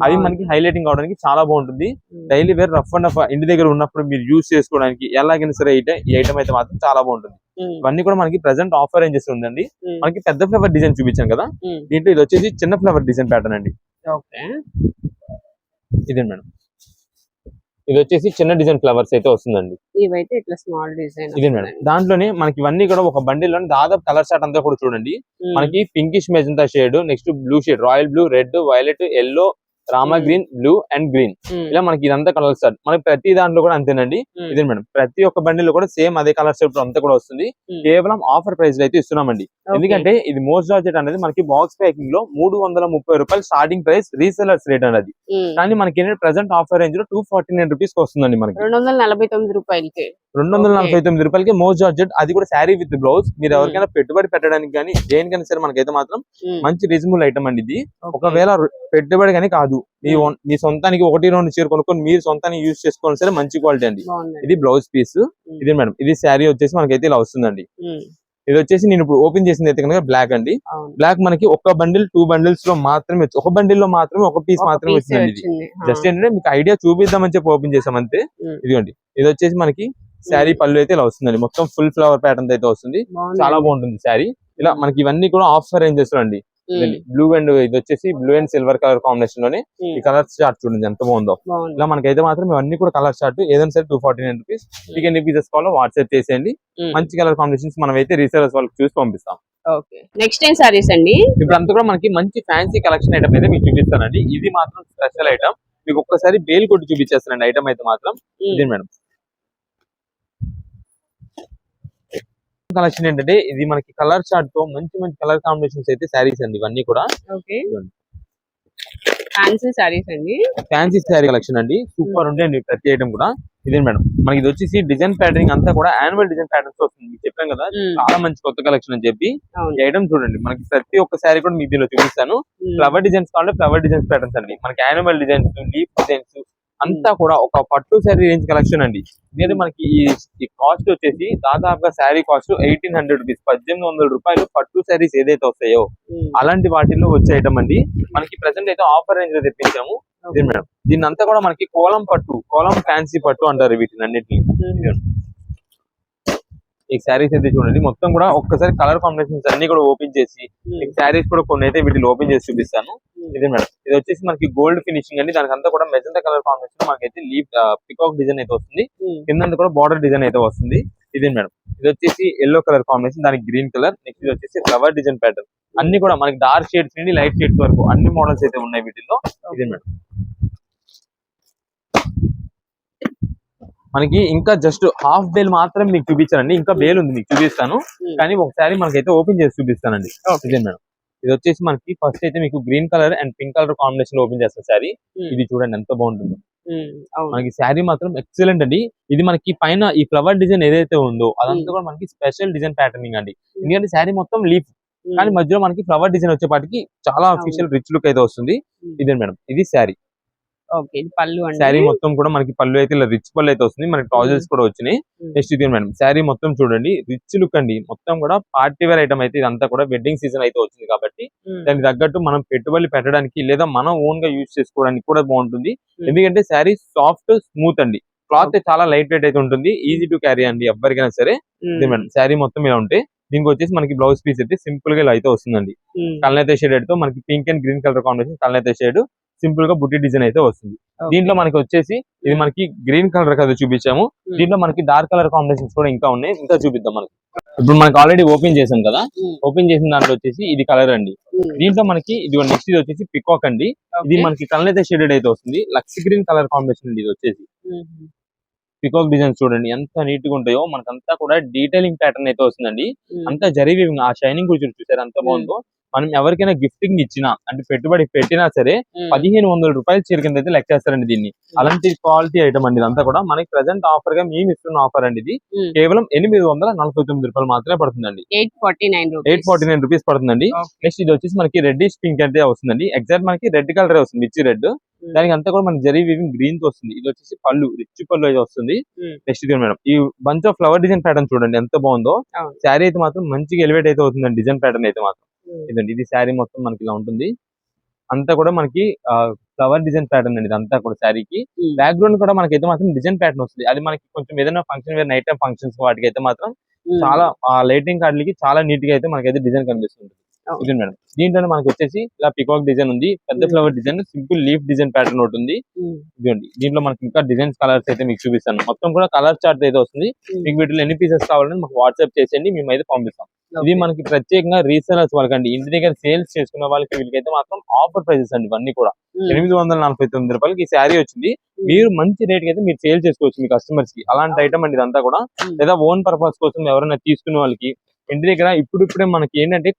అవి మనకి హైలైటింగ్ అవడానికి చాలా బాగుంటుంది. Daily wear rough and rough ఇంటి దగ్గర ఉన్నప్పుడు మీరు యూజ్ చేసుకోవడానికి ఎలాగైనా సరే ఈ ఐటమ్ అయితే మాత్రం చాలా బాగుంటుంది. ఇవన్నీ కూడా మనకి ప్రెసెంట్ ఆఫర్ రేంజెస్ ఉందండి. మనకి పెద్ద ఫ్లవర్ డిజైన్ చూపించాను కదా, దీంట్లో ఇది వచ్చేసి చిన్న ఫ్లవర్ డిజైన్ ప్యాటర్న్ అండి. ఇదే మేడం, ఇది వచ్చేసి చిన్న డిజైన్ ఫ్లవర్స్ అయితే వస్తుందండి. ఇవైతే ఇట్లా స్మాల్ డిజైన్. ఇదే మేడం, దాంట్లోనే మనకి ఇవన్నీ కూడా ఒక బండిల్ లోని దాదాపు కలర్ చార్ట్ అంతా కూడా చూడండి. మనకి pinkish magenta shade, next blue shade, royal blue, red, violet, yellow, Rama green, blue and green, ఇలా మనకి ఇదంతా కలర్ చార్ట్. మనకి ప్రతి దాంట్లో కూడా అంతేనండి. ఇదే మేడం, ప్రతి ఒక్క బండిల్ కూడా సేమ్ అదే కలర్ చార్ట్ అంతా కూడా వస్తుంది. కేవలం ఆఫర్ ప్రైస్ అయితే ఇస్తున్నామండి. ఎందుకంటే ఇది మోస్ట్ జార్జెట్ అనేది మనకి బాక్స్ ప్యాకింగ్ లో 330 రూపాయలు స్టార్టింగ్ ప్రైస్, రీసెలర్స్ రేట్ అనేది. కానీ మనకి ఏంటంటే ప్రెసెంట్ ఆఫర్ రేంజ్ లో 249 రూపీస్ వస్తుందండి. మనకి 249 రూపాయలకి 249 రూపాయలకి మోస్ట్ జార్జెట్, అది కూడా శారీ విత్ బ్లౌజ్. మీరు ఎవరికైనా పెట్టుబడి పెట్టడానికి కానీ దేనికైనా సరే మనకైతే మాత్రం మంచి రీజనబుల్ ఐటమ్ అండి ఇది. ఒకవేళ పెట్టుబడి కానీ కాదు, మీ సొంతానికి 1-2 చీర కొనుక్కొని మీరు సొంతానికి యూజ్ చేసుకోవాలి సరే మంచి క్వాలిటీ అండి. ఇది బ్లౌజ్ పీస్. ఇది మేడం, ఇది శారీ వచ్చేసి మనకైతే ఇలా వస్తుందండి. ఇది వచ్చేసి నేను ఇప్పుడు ఓపెన్ చేసింది అయితే కనుక బ్లాక్ అండి. బ్లాక్ మనకి ఒక బండిల్ 2 బండిల్స్ లో మాత్రమే, ఒక బండిల్ లో మాత్రమే ఒక పీస్ మాత్రమే వచ్చిందండి. ఇది జస్ట్ ఏంటంటే మీకు ఐడియా చూపిద్దామని చెప్పి ఓపెన్ చేసాం అంతే. ఇదిగోండి, ఇది వచ్చేసి మనకి శారీ పళ్ళు అయితే ఇలా వస్తుందండి. మొత్తం ఫుల్ ఫ్లవర్ ప్యాటర్న్ అయితే వస్తుంది. చాలా బాగుంటుంది శారీ. ఇలా మనకి ఇవన్నీ కూడా ఆఫర్ రేంజెస్ లో అండి. బ్లూ అండ్ ఇది వచ్చేసి blue and silver colour combination లోనే ఈ కలర్ చార్ట్ చూడండి ఎంత బాగుందో. ఇలా మనకైతే మాత్రం ఇవన్నీ కూడా కలర్ చార్ట్ ఏదైనా సరే 249 రూపీస్. మీకు ఎన్ని పీసెస్ కావాలో వాట్సాప్ చేసేయండి. మంచి కలర్ కాంబినేషన్స్ మనం అయితే రీసేలర్స్ వాళ్ళకి చూసి పంపిస్తాం. నెక్స్ట్ ఏం సారీస్ అండి? ఇప్పుడు అంతా కూడా మనకి మంచి ఫ్యాన్సీ కలెక్షన్ ఐటమ్ అయితే మీకు చూపిస్తానండి. ఇది మాత్రం స్పెషల్ ఐటమ్. మీకు ఒక్కసారి బేల్ కొట్టి చూపించేస్తానండి ఐటమ్ అయితే మాత్రం. ఇది మేడం కలెక్షన్ ఏంటంటే ఇది మనకి కలర్ చార్ట్ తో మంచి మంచి కలర్ కాంబినేషన్స్ అయితే శారీస్ అండి. ఇవన్నీ కూడా ఫ్యాన్సీ శారీస్ అండి. ఫ్యాన్సీ శారీ కలెక్షన్ అండి. సూపర్ ఉంటాయండి ప్రతి ఐటమ్ కూడా. ఇదే మేడం, మనకి ఇది వచ్చేసి డిజైన్ ప్యాటర్నింగ్ అంతా కూడా యాన్యువల్ డిజైన్ ప్యాటర్న్స్ వస్తుంది. మీకు చెప్పాను కదా చాలా మంచి కొత్త కలెక్షన్ అని చెప్పి. ఈ ఐటమ్ చూడండి, మనకి ప్రతి ఒక్క శారీ కూడా మీకు దీనిలో చూపిస్తాను. ఫ్లవర్ డిజైన్స్ కావాలంటే ఫ్లవర్ డిజైన్స్ ప్యాటర్న్స్ అండి. మనకి యాన్యువల్ డిజైన్స్, లీఫ్ డిజైన్స్ అంతా కూడా ఒక పట్టు శారీ రేంజ్ కలెక్షన్ అండి. నేను మనకి ఈ కాస్ట్ వచ్చేసి దాదాపుగా శారీ కాస్ట్ 1800 రూపీస్, 1800 రూపాయలు పట్టు శారీస్ ఏదైతే వస్తాయో అలాంటి వాటిల్లో వచ్చే ఐటమ్ అండి. మనకి ప్రెసెంట్ అయితే ఆఫర్ రేంజ్ లో తెప్పించాము. ఇది మేడం, దీన్ని అంతా కూడా మనకి కోలం పట్టు, కోలం ఫ్యాన్సీ పట్టు అంటారు వీటిని అన్నిటిని. ఈ శారీస్ అయితే చూడండి, మొత్తం కూడా ఒక్కసారి కలర్ కాంబినేషన్స్ అన్ని కూడా ఓపెన్ చేసి శారీస్ కూడా కొన్ని అయితే వీటిని ఓపెన్ చేసి చూపిస్తాను. ఇదే మేడం, ఇది వచ్చేసి మనకి గోల్డ్ ఫినిషింగ్ అండి. దానికి అంతా కూడా మెజంతా కలర్ కాంబినేషన్ మనకైతే లీఫ్ పికాక్ డిజైన్ అయితే వస్తుంది. కింద కూడా బార్డర్ డిజైన్ అయితే వస్తుంది. ఇదే మేడం, ఇది వచ్చేసి ఎల్లో కలర్ కాంబినేషన్, దానికి గ్రీన్ కలర్. నెక్స్ట్ ఇది వచ్చేసి ఫ్లవర్ డిజైన్ ప్యాటర్న్. అన్ని కూడా మనకి డార్క్ షేడ్స్ నుండి లైట్ షేడ్స్ వరకు అన్ని మోడల్స్ అయితే ఉన్నాయి వీటిల్లో. ఇదే మేడం, మనకి ఇంకా జస్ట్ హాఫ్ బేల్ మాత్రం మీకు చూపించానండి. ఇంకా బేల్ ఉంది మీకు చూపిస్తాను, కానీ ఒకసారి మనకైతే ఓపెన్ చేసి చూపిస్తానండి. ఇదే మేడం, ఇది వచ్చేసి మనకి ఫస్ట్ అయితే మీకు green colour and pink colour combination open చేస్తాను శారీ. ఇది చూడండి ఎంత బాగుంటుందో. మనకి శారీ మాత్రం ఎక్సలెంట్ అండి. ఇది మనకి పైన ఈ ఫ్లవర్ డిజైన్ ఏదైతే ఉందో అదంతా కూడా మనకి స్పెషల్ డిజైన్ ప్యాటర్నింగ్ అండి. ఎందుకంటే శారీ మొత్తం లీఫ్, కానీ మధ్యలో మనకి ఫ్లవర్ డిజైన్ వచ్చేపాటికి చాలా అఫీషియల్ రిచ్ లుక్ అయితే వస్తుంది. ఇదే మేడం, ఇది శారీ. శారీ మొత్తం కూడా మనకి పళ్ళు అయితే ఇలా రిచ్ పళ్ళు అయితే వస్తుంది. మనకి ట్రౌజర్స్ కూడా వచ్చినాయి. నెక్స్ట్ ఇది మేడం, శారీ మొత్తం చూడండి రిచ్ లుక్ అండి. మొత్తం కూడా పార్టీ వేర్ ఐటమ్ అయితే ఇదంతా కూడా వెడ్డింగ్ సీజన్ అయితే వచ్చింది కాబట్టి దానికి తగ్గట్టు మనం పెట్టుబడి పెట్టడానికి లేదా మనం ఓన్ గా యూజ్ చేసుకోవడానికి కూడా బాగుంటుంది. ఎందుకంటే శారీ సాఫ్ట్ స్మూత్ అండి. క్లాత్ చాలా లైట్ వెయిట్ అయితే ఉంటుంది. ఈజీ టు క్యారీ అండి ఎవరికైనా సరే. ఇది మేడం, శారీ మొత్తం ఇలా ఉంటాయి. దీనికి వచ్చేసి మనకి బ్లౌజ్ పీస్ అయితే సింపుల్ గా ఇలా అయితే వస్తుందండి. కల్నేత షేడ్ తో మనకి pink and green colour combination, కల్నేత షేడ్ సింపుల్ గా బుట్టి డిజైన్ అయితే వస్తుంది. దీంట్లో మనకి వచ్చేసి ఇది మనకి గ్రీన్ కలర్ కదా చూపించాము. దీంట్లో మనకి డార్క్ కలర్ కాంబినేషన్స్ కూడా ఇంకా ఉన్నాయి, ఇంకా చూపిద్దాం. మనకి ఇప్పుడు మనకి ఆల్రెడీ ఓపెన్ చేసాం కదా, ఓపెన్ చేసిన దాంట్లో వచ్చేసి ఇది కలర్ అండి. దీంట్లో మనకి ఇది నెక్స్ట్ ఇది వచ్చేసి పికాక్ అండి. ఇది మనకి కల్నేత షేడెడ్ అయితే వస్తుంది. లక్స్ గ్రీన్ కలర్ కాంబినేషన్ అండి ఇది వచ్చేసి. పికాక్ డిజైన్స్ చూడండి ఎంత నీట్ గా ఉంటాయో, మనకంతా కూడా డీటెయిలింగ్ ప్యాటర్న్ అయితే వస్తుందండి. అంతా జరీ వీవింగ్, ఆ షైనింగ్ కూడా చూసారు ఎంత బాగుందో. మనం ఎవరికైనా గిఫ్టింగ్ ఇచ్చినా అంటే పెట్టుబడి పెట్టినా సరే 1500 రూపాయల చీర కింద అయితే లెక్క చేస్తారండి దీన్ని. అలాంటి క్వాలిటీ ఐటమ్ అండి ఇదంతా కూడా. మనకి ప్రెసెంట్ ఆఫర్ గా మేము ఇస్తున్న ఆఫర్ అండి ఇది. కేవలం 849 రూపాయలు మాత్రమే పడుతుందండి. 849 రూపీస్ పడుతుందండి. నెక్స్ట్ ఇది వచ్చేసి మనకి రెడ్డిష్ పింక్ అంటే వస్తుందండి. ఎగ్జాక్ట్ మనకి రెడ్ కలర్ వస్తుంది, మిర్చి రెడ్. దానికి అంతా కూడా మనకి జరీ వీవింగ్ గ్రీన్ తో వస్తుంది. ఇది వచ్చేసి పళ్ళు, రిచ్ పళ్ళు అయితే వస్తుంది. నెక్స్ట్ ఇది మేడం, ఈ bunch of flower design pattern చూడండి ఎంత బాగుందో. శారీ అయితే మాత్రం మంచిగా ఎలివేట్ అయితే అవుతుందండి డిజైన్ ప్యాటర్న్ అయితే మాత్రం. ఇదండి, ఇది శారీ మొత్తం మనకి ఇలా ఉంటుంది. అంతా కూడా మనకి ఫ్లవర్ డిజైన్ ప్యాటర్న్ అండి ఇదంతా కూడా శారీకి. బ్యాక్గ్రౌండ్ కూడా మనకి అయితే మాత్రం డిజైన్ ప్యాటర్న్ వస్తుంది. అది మనకి కొంచెం ఏదైనా function wear, night time functions వాటికి అయితే మాత్రం చాలా లైటింగ్ కార్డులకి చాలా నీట్ గా అయితే మనకైతే డిజైన్ కనిపిస్తుంది. ఇది మేడం, దీంట్లో మనకి వచ్చేసి ఇలా పికాక్ డిజైన్ ఉంది, పెద్ద flower design, simple leaf design pattern ఒకటి ఉంది. ఇదండి, దీంట్లో మనకి ఇంకా డిజైన్స్ కలర్స్ అయితే మీకు చూపిస్తాను. మొత్తం కూడా కలర్ చార్ట్ అయితే వస్తుంది. మీకు వీటిలో ఎన్ని పీసెస్ కావాలని మాకు వాట్సాప్ చేసేయండి, మేము అయితే పంపిస్తాం. ఇది మనకి ప్రత్యేకంగా రీసెలర్స్ వాళ్ళకండి, ఇంటి దగ్గర సేల్స్ చేసుకున్న వాళ్ళకి వీళ్ళకైతే మాత్రం ఆఫర్ ప్రైసెస్ అండి ఇవన్నీ కూడా. 849 రూపాయలకి ఈ శారీ వచ్చింది. మీరు మంచి రేట్ కి అయితే మీరు సేల్ చేసుకోవచ్చు మీ కస్టమర్స్ కి. అలాంటి ఐటమ్ అండి ఇదంతా కూడా. లేదా ఓన్ పర్పస్ కోసం ఎవరైనా తీసుకునే వాళ్ళకి ఇంటి దగ్గర ఇప్పుడిప్పుడే మనకి ఏంటంటే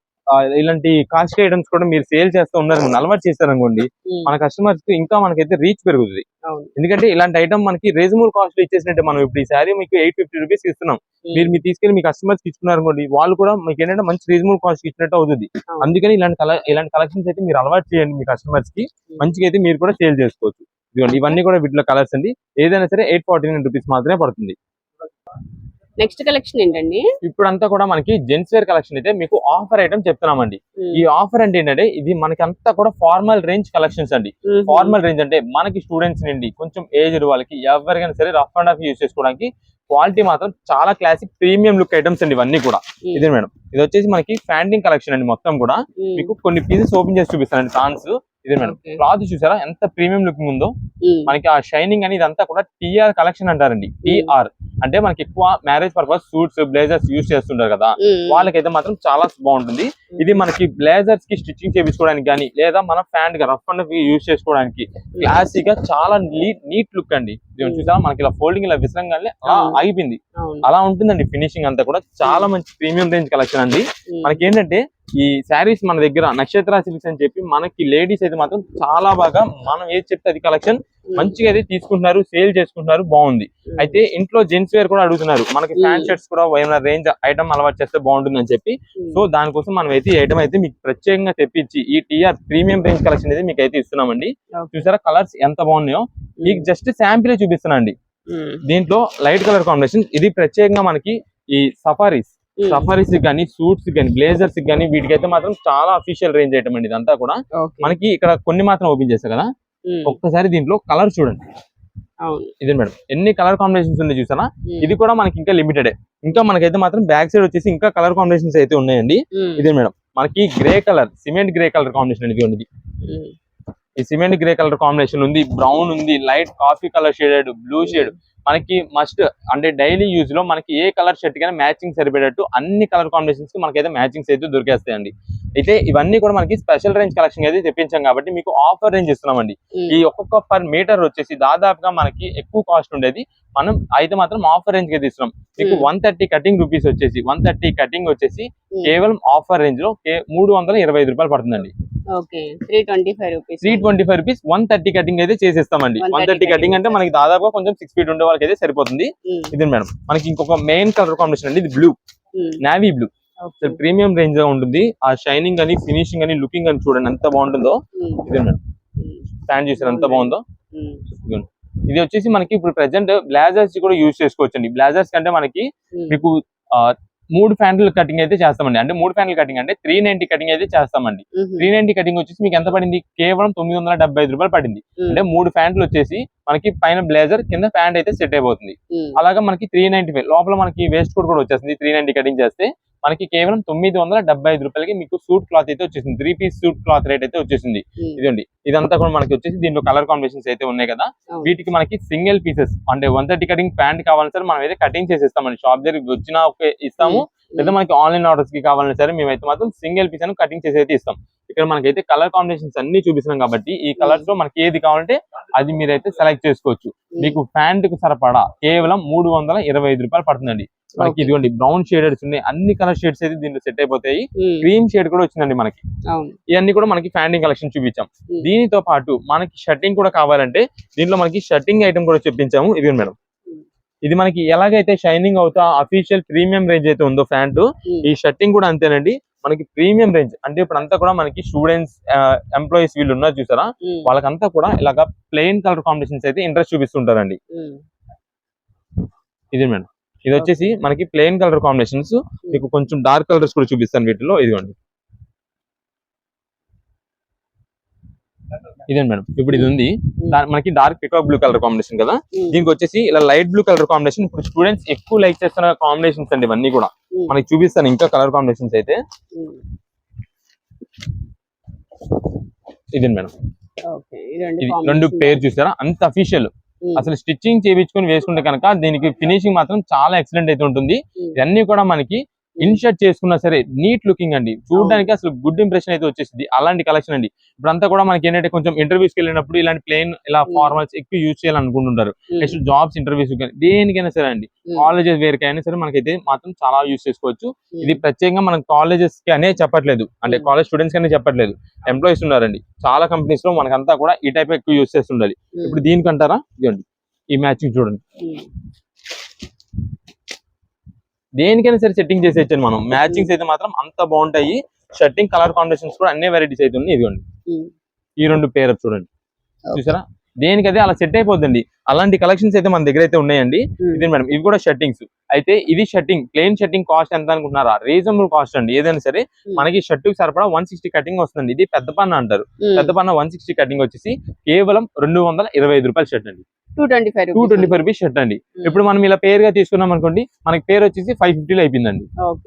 ఇలాంటి కాస్ట్ ఐటమ్స్ కూడా మీరు సేల్ చేస్తూ ఉన్నారు, అలవాటు చేస్తారనుకోండి, మన కస్టమర్స్ కి ఇంకా మనకైతే రీచ్ పెరుగుతుంది. ఎందుకంటే ఇలాంటి ఐటమ్ మనకి రీజనబుల్ కాస్ట్ ఇచ్చేసినట్టే. మనం ఇప్పుడు ఈ శారీ మీకు 850 రూపీస్ ఇస్తున్నాం, మీరు తీసుకెళ్లి మీ కస్టమర్స్ కి ఇచ్చుకున్నారు అనుకోండి, వాళ్ళు కూడా మీకు ఏంటంటే మంచి రీజనబుల్ కాస్ట్ ఇచ్చినట్టు అవుతుంది. అందుకని ఇలాంటి కలెక్షన్స్ అయితే మీరు అలవాటు చేయండి మీ కస్టమర్స్ కి, మంచిగా అయితే మీరు కూడా సేల్ చేసుకోవచ్చు. ఇదిగోండి, ఇవన్నీ కూడా వీటిలో కలర్స్ అండి. ఏదైనా సరే 849 రూపీస్ మాత్రమే పడుతుంది. నెక్స్ట్ కలెక్షన్ ఏంటండి? ఇప్పుడు అంతా కూడా మనకి జెంట్స్ వేర్ కలెక్షన్ అయితే మీకు ఆఫర్ ఐటమ్ చెప్తున్నామండి. ఈ ఆఫర్ అంటే ఏంటంటే ఇది మనకి అంతా కూడా ఫార్మల్ రేంజ్ కలెక్షన్స్ అండి. ఫార్మల్ రేంజ్ అంటే మనకి స్టూడెంట్స్ నుండి కొంచెం ఏజ్డ్ వాళ్ళకి ఎవరికైనా సరే రఫ్ అండ్ రఫ్ యూజ్ చేసుకోవడానికి క్వాలిటీ మాత్రం చాలా క్లాసిక్ ప్రీమియం లుక్ ఐటమ్స్ అండి ఇవన్నీ కూడా. ఇదే మేడం, ఇది వచ్చేసి మనకి ఫ్యాండింగ్ కలెక్షన్ అండి. మొత్తం కూడా మీకు కొన్ని పీసెస్ ఓపెన్ చేసి చూపిస్తానండి థాన్స్. ఇదే మేడం, క్లాత్ చూసారా ఎంత ప్రీమియం లుకింగ్ ఉందో. మనకి ఆ షైనింగ్ అని ఇదంతా కూడా టీఆర్ కలెక్షన్ అంటారండి. టీఆర్ అంటే మనకి ఎక్కువ marriage purpose suits, blazers use చేస్తుంటారు కదా, వాళ్ళకైతే మాత్రం చాలా బాగుంటుంది. ఇది మనకి బ్లేజర్స్ కి స్టిచ్చింగ్ చేయించుకోవడానికి కానీ, లేదా మన ప్యాంట్ గా రఫ్ అండ్ యూజ్ చేసుకోవడానికి క్లాసిక్ గా చాలా నీట్ లుక్ అండి. చూసారా మనకి ఇలా ఫోల్డింగ్ ఇలా విసరంగానే అలా ఆగిపోయింది, అలా ఉంటుందండి ఫినిషింగ్ అంతా కూడా. చాలా మంచి ప్రీమియం రేంజ్ కలెక్షన్ అండి. మనకి ఏంటంటే ఈ శారీస్ మన దగ్గర నక్షత్ర సిల్క్స్ అని చెప్పి మనకి లేడీస్ అయితే మాత్రం చాలా బాగా మనం ఏది చెప్తే అది కలెక్షన్ మంచిగా అయితే తీసుకుంటున్నారు, సేల్ చేసుకుంటున్నారు, బాగుంది. అయితే ఇంట్లో జెంట్స్ వేర్ కూడా అడుగుతున్నారు, మనకి ప్యాంట్ షర్ట్స్ కూడా ఏమైనా రేంజ్ ఐటమ్ అలవాటు చేస్తే బాగుంటుంది అని చెప్పి. సో దానికోసం మనం అయితే ఈ ఐటమ్ అయితే మీకు ప్రత్యేకంగా తెప్పించి ఈ టీఆర్ ప్రీమియం రేంజ్ కలెక్షన్ అయితే మీకు అయితే ఇస్తున్నామండి. చూసారా కలర్స్ ఎంత బాగున్నాయో, మీకు జస్ట్ శాంపిల్ చూపిస్తున్నా అండి. దీంట్లో లైట్ కలర్ కాంబినేషన్, ఇది ప్రత్యేకంగా మనకి ఈ సఫారీస్ కానీ, సూట్స్ కానీ, బ్లేజర్స్ కానీ వీటికైతే మాత్రం చాలా అఫీషియల్ రేంజ్ ఐటమ్ అండి ఇదంతా కూడా. మనకి ఇక్కడ కొన్ని మాత్రం ఓపెన్ చేస్తారు కదా, ఒక్కసారి దీంట్లో కలర్ చూడండి. ఇదే మేడం, ఎన్ని కలర్ కాంబినేషన్స్ ఉన్నాయి చూసారా. ఇది కూడా మనకి ఇంకా లిమిటెడ్. ఇంకా మనకైతే మాత్రం బ్యాక్ సైడ్ వచ్చేసి ఇంకా కలర్ కాంబినేషన్స్ అయితే ఉన్నాయండి. ఇదే మేడం, మనకి grey colour, cement grey colour combination అనేది ఉంది. ఈ సిమెంట్ గ్రే కలర్ కాంబినేషన్ ఉంది, బ్రౌన్ ఉంది, light coffee colour shaded, blue shade. మనకి మస్ట్ అంటే డైలీ యూజ్ లో మనకి ఏ కలర్ షర్ట్ కానీ మ్యాచింగ్ సరిపడేటట్టు అన్ని కలర్ కాంబినేషన్స్ కి మనకైతే మ్యాచింగ్స్ అయితే దొరికేస్తాయండి. అయితే ఇవన్నీ కూడా మనకి స్పెషల్ రేంజ్ కలెక్షన్ అయితే తెప్పించాం కాబట్టి మీకు ఆఫర్ రేంజ్ ఇస్తున్నామండి. ఈ ఒక్కొక్క పర్ మీటర్ వచ్చేసి దాదాపుగా మనకి ఎక్కువ కాస్ట్ ఉండేది, మనం అయితే మాత్రం ఆఫర్ రేంజ్ అయితే ఇస్తున్నాం. మీకు 130 కటింగ్ రూపీస్ వచ్చేసి 130 కటింగ్ వచ్చేసి కేవలం ఆఫర్ రేంజ్ లో 325 రూపాయలు పడుతుందండి. 325 రూపీస్ 130 కటింగ్ అయితే చేసేస్తామండి. 130 కటింగ్ అంటే మనకి దాదాపుగా కొంచెం 6 ఫీట్ ఉండే వాళ్ళకి అయితే సరిపోతుంది. ఇది మేడం, మనకి ఇంకొక మెయిన్ కలర్ కాంబినేషన్ అండి, ఇది blue, navy blue. Premium range గా ఉంటుంది. ఆ షైనింగ్ అని, ఫినిషింగ్ అని, లుకింగ్ అని చూడండి ఎంత బాగుంటుందో. ఇదే మేడం, ప్యాంట్ చూసారు ఎంత బాగుందో. ఇది వచ్చేసి మనకి ఇప్పుడు ప్రెసెంట్ బ్లేజర్స్ కూడా యూజ్ చేసుకోవచ్చు అండి. బ్లేజర్స్ కంటే మనకి మీకు 3 ఫ్యాంట్లు కటింగ్ అయితే చేస్తామండి. అంటే 3 ఫ్యాంట్లు కటింగ్ అంటే 390 కటింగ్ అయితే చేస్తామండి. 390 కటింగ్ వచ్చేసి మీకు ఎంత పడింది, కేవలం 975 రూపాయలు పడింది. అంటే 3 ఫ్యాంట్లు వచ్చేసి మనకి పైన బ్లేజర్, కింద ప్యాంట్ అయితే సెట్ అయిపోతుంది. అలాగా మనకి 395 లోపల మనకి వేస్ట్ కోట్ కూడా వచ్చేస్తుంది. 390 కటింగ్ చేస్తే మనకి కేవలం 975 రూపాయలకి మీకు సూట్ క్లాత్ అయితే వచ్చేసింది. 3 పీస్ సూట్ క్లాత్ రేట్ అయితే వచ్చేసింది. ఇదండి, ఇదంతా కూడా మనకి వచ్చేసి దీంట్లో కలర్ కాంబినేషన్స్ అయితే ఉన్నాయి కదా. వీటికి మనకి సింగిల్ పీసెస్ అంటే 130 కటింగ్ ప్యాంట్ కావాలని సరే మనం అయితే కటింగ్ చేసేస్తామండి. షాప్ దగ్గరికి వచ్చినా ఇస్తాము, లేదా మనకి ఆన్లైన్ ఆర్డర్స్ కి కావాలని సరే మేమైతే మాత్రం సింగిల్ పీస్ అని కటింగ్ చేసి అయితే ఇస్తాం. ఇక్కడ మనకైతే కలర్ కాంబినేషన్స్ అన్ని చూపిస్తున్నాం కాబట్టి ఈ కలర్స్ లో మనకి ఏది కావాలంటే అది మీరైతే సెలెక్ట్ చేసుకోవచ్చు. మీకు ప్యాంట్ కు సరిపడా కేవలం 325 రూపాయలు పడుతుందండి. మనకి ఇదిగోండి బ్రౌన్ షేడెడ్స్ ఉన్నాయి, అన్ని కలర్ షేడ్స్ అయితే దీంట్లో సెట్ అయిపోతాయి. క్రీమ్ షేడ్ కూడా వచ్చిందండి మనకి. ఇవన్నీ కూడా మనకి ఫ్యాండింగ్ కలెక్షన్ చూపించాం. దీనితో పాటు మనకి షర్టింగ్ కూడా కావాలంటే దీంట్లో మనకి షర్టింగ్ ఐటమ్ కూడా చూపించాము. ఇది మేడం, ఇది మనకి ఎలాగైతే షైనింగ్ అవుతా అఫీషియల్ ప్రీమియం రేంజ్ అయితే ఉందో ప్యాంటు, ఈ షర్టింగ్ కూడా అంతేనండి. మనకి ప్రీమియం రేంజ్ అంటే ఇప్పుడు అంతా కూడా మనకి స్టూడెంట్స్, ఎంప్లాయీస్ వీళ్ళు ఉన్నారు చూసారా, వాళ్ళకంతా కూడా ఇలాగా ప్లెయిన్ కలర్ కాంబినేషన్స్ అయితే ఇంట్రెస్ట్ చూపిస్తుంటారండి. ఇది మేడం, ఇది వచ్చేసి మనకి ప్లెయిన్ కలర్ కాంబినేషన్స్. మీకు కొంచెం డార్క్ కలర్స్ కూడా చూపిస్తాను వీటిలో. ఇదిగోండి, ఇదే మేడం. ఇప్పుడు ఇది ఉంది, మనకి dark peacock blue colour combination కదా, దీనికి వచ్చేసి ఇలా లైట్ బ్లూ కలర్ కాంబినేషన్. ఇప్పుడు స్టూడెంట్స్ ఎక్కువ లైక్ చేస్తున్న కాంబినేషన్స్ అండి ఇవన్నీ కూడా. మనకి చూపిస్తాను ఇంకా కలర్ కాంబినేషన్స్ అయితే. ఇది మేడం, ఇది రెండు పేరు చూసారా, అంత అఫీషియల్. అసలు స్టిచ్చింగ్ చేయించుకొని వేసుకుంటే కనుక దీనికి ఫినిషింగ్ మాత్రం చాలా ఎక్సలెంట్ అయితే ఉంటుంది. ఇవన్నీ కూడా మనకి ఇన్షర్ట్ చేసుకున్నా సరే నీట్ లుకింగ్ అండి, చూడడానికి అసలు గుడ్ ఇంప్రెషన్ అయితే వచ్చేసింది. అలాంటి కలెక్షన్ అండి. ఇప్పుడంతా కూడా మనకి ఏంటంటే కొంచెం ఇంటర్వ్యూస్కి వెళ్ళినప్పుడు ఇలాంటి ప్లెయిన్ ఇలా ఫార్మల్స్ ఎక్కువ యూజ్ చేయాలనుకుంటుంటారు. నెక్స్ట్ జాబ్స్ ఇంటర్వ్యూస్ దేనికైనా సరే అండి, కాలేజెస్ వేరుకైనా సరే మనకైతే మాత్రం చాలా యూజ్ చేసుకోవచ్చు. ఇది ప్రత్యేకంగా మనం కాలేజెస్ కి అనే చెప్పట్లేదు, అంటే కాలేజ్ స్టూడెంట్స్ కనే చెప్పట్లేదు, ఎంప్లాయీస్ ఉన్నారండి చాలా కంపెనీస్ లో మనకంతా కూడా ఈ టైప్ ఎక్కువ యూజ్ చేస్తుండాలి. ఇప్పుడు దీనికంటారా, ఇదండి ఈ మ్యాచింగ్ చూడండి, దేనికైనా సరే సెట్టింగ్ చేసేయచ్చు మనం. మ్యాచింగ్స్ అయితే మాత్రం అంత బాగుంటాయి. షర్టింగ్ కలర్ కాంబినేషన్స్ కూడా అన్ని వెరైటీస్ అయితే ఉన్నాయి. ఇదిగోండి ఈ రెండు పేర్ చూడండి, చూసారా, దేనికైతే అలా సెట్ అయిపోద్దండి. అలాంటి కలెక్షన్స్ అయితే మన దగ్గర అయితే ఉన్నాయండి. ఇది మేడం, ఇవి కూడా షర్టింగ్స్. అయితే ఇది షర్టింగ్, ప్లెయిన్ షర్టింగ్ కాస్ట్ ఎంత అనుకుంటున్నారా, రీజనబుల్ కాస్ట్ అండి. ఏదైనా సరే మనకి షర్ట్ కి సరిపడా 160 కటింగ్ వస్తుంది. ఇది పెద్ద పన్న అంటారు. పెద్ద పన్న 160 కటింగ్ వచ్చేసి కేవలం 225 రూపాయల షర్ట్ అండి. 225 రూపీస్ షర్ట్ అండి. ఇప్పుడు మనం ఇలా పేరుగా తీసుకున్నాం అనుకోండి, మనకి పేరు వచ్చేసి 550 లో అయిపోయిందండి.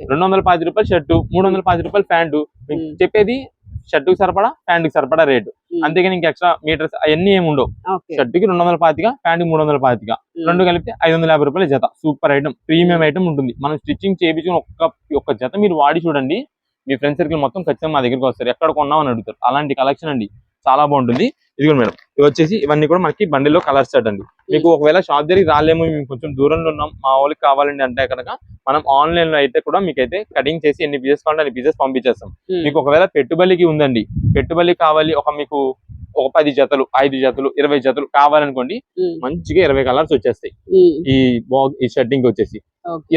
210 రూపాయలు షర్టు, 310 రూపాయలు ప్యాంటు. చెప్పేది షర్ట్ కి సరిపడా ప్యాంట్ కి సరిపడా రేటు, అంతేగాని ఇంకా ఎక్స్ట్రా మీటర్స్ అవన్నీ ఏమి ఉండవు. షర్ట్ కి 225, ప్యాంట్ కి 325, రెండు కలిపితే 550 రూపాయల జత. సూపర్ ఐటమ్, ప్రీమియం ఐటమ్ ఉంటుంది. మనం స్టిచ్చింగ్ చేయించుకుని ఒక్క జత మీరు వాడి చూడండి, మీ ఫ్రెండ్ సర్కిల్ మొత్తం ఖచ్చితంగా మా దగ్గరికి వస్తారు. ఎక్కడ కొన్నామని అడుగుతారు. అలాంటి కలెక్షన్ అండి, చాలా బాగుంటుంది. ఇదిగో మేడం, ఇవి వచ్చేసి ఇవన్నీ కూడా మనకి బండిలో కలర్ సెట్ అండి. మీకు ఒకవేళ షాప్ దగ్గరికి రాలేమో, మేము కొంచెం దూరంలో ఉన్నాం, మా వాళ్ళకి కావాలండి అంటే కనుక మనం ఆన్లైన్ లో అయితే కూడా మీకైతే కటింగ్ చేసి ఎన్ని పీసెస్ కావాలంటే అన్ని పీసెస్ పంపించేస్తాం. మీకు ఒకవేళ పెట్టుబడికి ఉందండి, పెట్టుబడి కావాలి, మీకు ఒక 10 జతలు, 5 జతలు, 20 జతలు కావాలనుకోండి, మంచిగా 20 కలర్స్ వచ్చేస్తాయి. ఈ షర్టింగ్ వచ్చేసి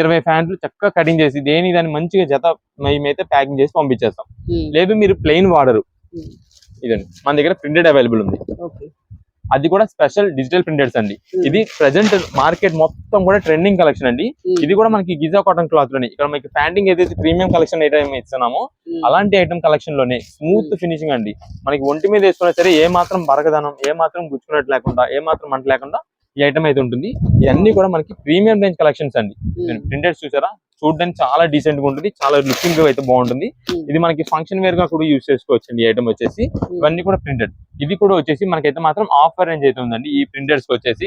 20 ప్యాంట్లు చక్కగా కటింగ్ చేసి దాన్ని మంచిగా జత మేమైతే ప్యాకింగ్ చేసి పంపించేస్తాం. లేదు మీరు ప్లెయిన్ వాడరు, ఇదండి మన దగ్గర ప్రింటెడ్ అవైలబుల్ ఉంది. అది కూడా స్పెషల్ డిజిటల్ ప్రింటెడ్స్ అండి. ఇది ప్రెసెంట్ మార్కెట్ మొత్తం కూడా ట్రెండింగ్ కలెక్షన్ అండి. ఇది కూడా మనకి గిజా కాటన్ క్లాత్ లోనే, ఇక్కడ మనకి ప్యాంటింగ్ ఏదైతే ప్రీమియం కలెక్షన్ ఐటమ్ ఇస్తున్నామో అలాంటి ఐటమ్ కలెక్షన్ లోనే స్మూత్ ఫినిషింగ్ అండి. మనకి ఒంటి మీద వేసుకున్నా సరే ఏ మాత్రం బరకదనం, ఏ మాత్రం గుచ్చుకున్నట్టు లేకుండా, ఏ మాత్రం మంట లేకుండా ఈ ఐటమ్ అయితే ఉంటుంది. ఇవన్నీ కూడా మనకి ప్రీమియం రేంజ్ కలెక్షన్స్ అండి. ప్రింటెడ్స్ చూసారా, చూడడానికి చాలా డీసెంట్ గా ఉంటుంది, చాలా లుకింగ్ అయితే బాగుంటుంది. ఇది మనకి ఫంక్షన్ వేర్ గా కూడా యూజ్ చేసుకోవచ్చు అండి. ఈ ఐటమ్ వచ్చేసి ఇవన్నీ కూడా ప్రింటెడ్. ఇది కూడా వచ్చేసి మనకైతే మాత్రం ఆఫర్ రేంజ్ అయితే ఉందండి. ఈ ప్రింటెడ్స్ వచ్చేసి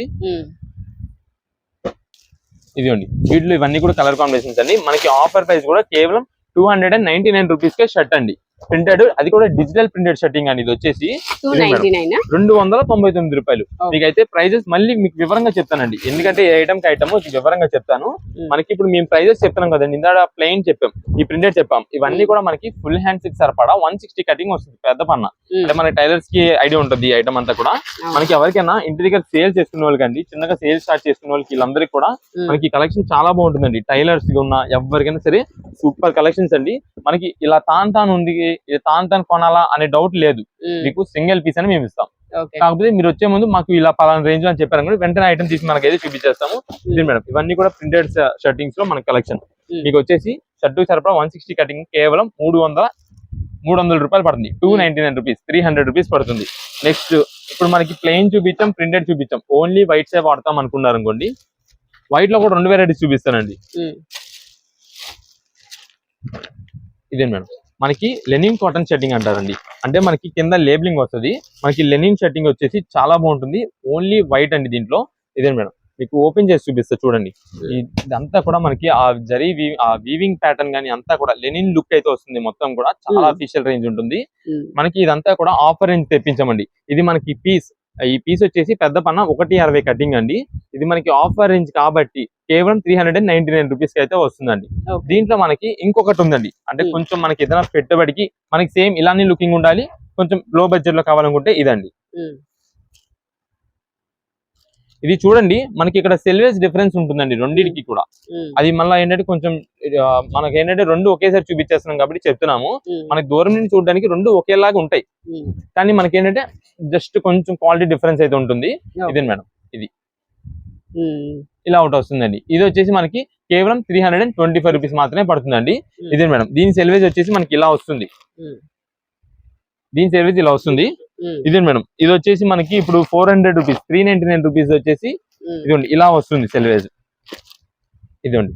ఇదిగోండి, వీటిలో ఇవన్నీ కూడా కలర్ కాంబినేషన్స్ అండి. మనకి ఆఫర్ ప్రైస్ కూడా కేవలం 299 రూపీస్ కే షర్ట్ అండి, ప్రింటెడ్. అది కూడా డిజిటల్ ప్రింటెడ్ షర్టింగ్ అండి. ఇది వచ్చేసి 299 రూపాయలు. మీకైతే ప్రైజెస్ మళ్ళీ మీకు వివరంగా చెప్తానండి, ఎందుకంటే ఏ ఐటమ్ కి ఐటమ్ వివరంగా చెప్తాను. మనకి ఇప్పుడు మేము ప్రైజెస్ చెప్తాం కదండి, ఇందాక ప్లెయిన్ చెప్పాం, ఈ ప్రింటెడ్ చెప్పాం. ఇవన్నీ కూడా మనకి ఫుల్ హ్యాండ్స్ కి సరిపడా 160 కటింగ్ వస్తుంది, పెద్ద పన్న. అంటే మన టైలర్స్ కి ఐడియా ఉంటుంది ఈ ఐటమ్ అంతా కూడా. మనకి ఎవరికైనా ఇంటి దగ్గర సేల్ చేసుకునే వాళ్ళకి అండి, చిన్నగా సేల్ స్టార్ట్ చేసుకునే వాళ్ళకి, వీళ్ళందరికీ కూడా మనకి కలెక్షన్ చాలా బాగుంటుందండి. టైలర్స్ ఉన్న ఎవరికైనా సరే సూపర్ కలెక్షన్స్ అండి. మనకి ఇలా తాను ఉంది, తాను కొనాలా అనే డౌట్ లేదు. మీకు సింగిల్ పీస్ అని మేము ఇస్తాం. కాకపోతే మీరు వచ్చే ముందు మాకు ఇలా పలానా రేంజ్ అని చెప్పారు కూడా వెంటనే ఐటమ్ తీసి మనకైతే చూపించేస్తాము. ఇది మేడం, ఇవన్నీ కూడా ప్రింటెడ్ షర్టింగ్స్ లో మన కలెక్షన్. మీకు వచ్చేసి షర్టు సరిపడా 160 కటింగ్ కేవలం 300 రూపాయలు పడుతుంది. 299 రూపీస్, 300 రూపీస్ పడుతుంది. నెక్స్ట్ ఇప్పుడు మనకి ప్లెయిన్ చూపించాం, ప్రింటెడ్ చూపించాం. ఓన్లీ వైట్ సే వాడతాం అనుకున్నారు అనుకోండి, వైట్ లో కూడా 2 వెరైటీస్ చూపిస్తానండి. ఇదే మేడం, మనకి లెనిన్ కాటన్ షర్టింగ్ అంటారండి. అంటే మనకి కింద లేబులింగ్ వస్తుంది. మనకి లెనిన్ షర్టింగ్ వచ్చేసి చాలా బాగుంటుంది. ఓన్లీ వైట్ అండి దీంట్లో. ఇదే మేడం, మీకు ఓపెన్ చేసి చూపిస్తా చూడండి. ఇదంతా కూడా మనకి ఆ ఆ వీవింగ్ ప్యాటర్న్ గానీ అంతా కూడా లెనిన్ లుక్ అయితే వస్తుంది. మొత్తం కూడా చాలా అఫీషియల్ రేంజ్ ఉంటుంది. మనకి ఇదంతా కూడా ఆఫర్ రేంజ్ తెప్పించామండి. ఇది మనకి ఈ పీస్ వచ్చేసి పెద్ద పన్న 160 కటింగ్ అండి. ఇది మనకి ఆఫర్ రేంజ్ కాబట్టి కేవలం 399 రూపీస్ కి అయితే వస్తుందండి. దీంట్లో మనకి ఇంకొకటి ఉందండి. అంటే కొంచెం మనకి ఏదైనా పెట్టుబడికి మనకి సేమ్ ఇలానే లుకింగ్ ఉండాలి, కొంచెం లో బడ్జెట్ లో కావాలనుకుంటే ఇదండి. ఇది చూడండి, మనకి ఇక్కడ సెల్వేజ్ డిఫరెన్స్ ఉంటుందండి రెండింటికి కూడా. అది మళ్ళీ ఏంటంటే కొంచెం మనకి ఏంటంటే రెండు ఒకేసారి చూపించేస్తున్నాం కాబట్టి చెప్తున్నాము. మనకి దూరం నుంచి చూడడానికి రెండు ఒకేలాగా ఉంటాయి, కానీ మనకి ఏంటంటే జస్ట్ కొంచెం క్వాలిటీ డిఫరెన్స్ అయితే ఉంటుంది. ఇదే మేడం, ఇది ఇలా ఒకటి వస్తుందండి. ఇది వచ్చేసి మనకి కేవలం 325 రూపీస్ మాత్రమే పడుతుందండి. ఇదే మేడం, దీని సెల్వేజ్ వచ్చేసి మనకి ఇలా వస్తుంది. దీని సెల్వేజ్ ఇలా వస్తుంది. ఇదే మేడం, ఇది వచ్చేసి మనకి ఇప్పుడు 400 రూపీస్ 399 రూపీస్ వచ్చేసి ఇదిగోండి ఇలా వస్తుంది సెల్వేజ్. ఇదిగోండి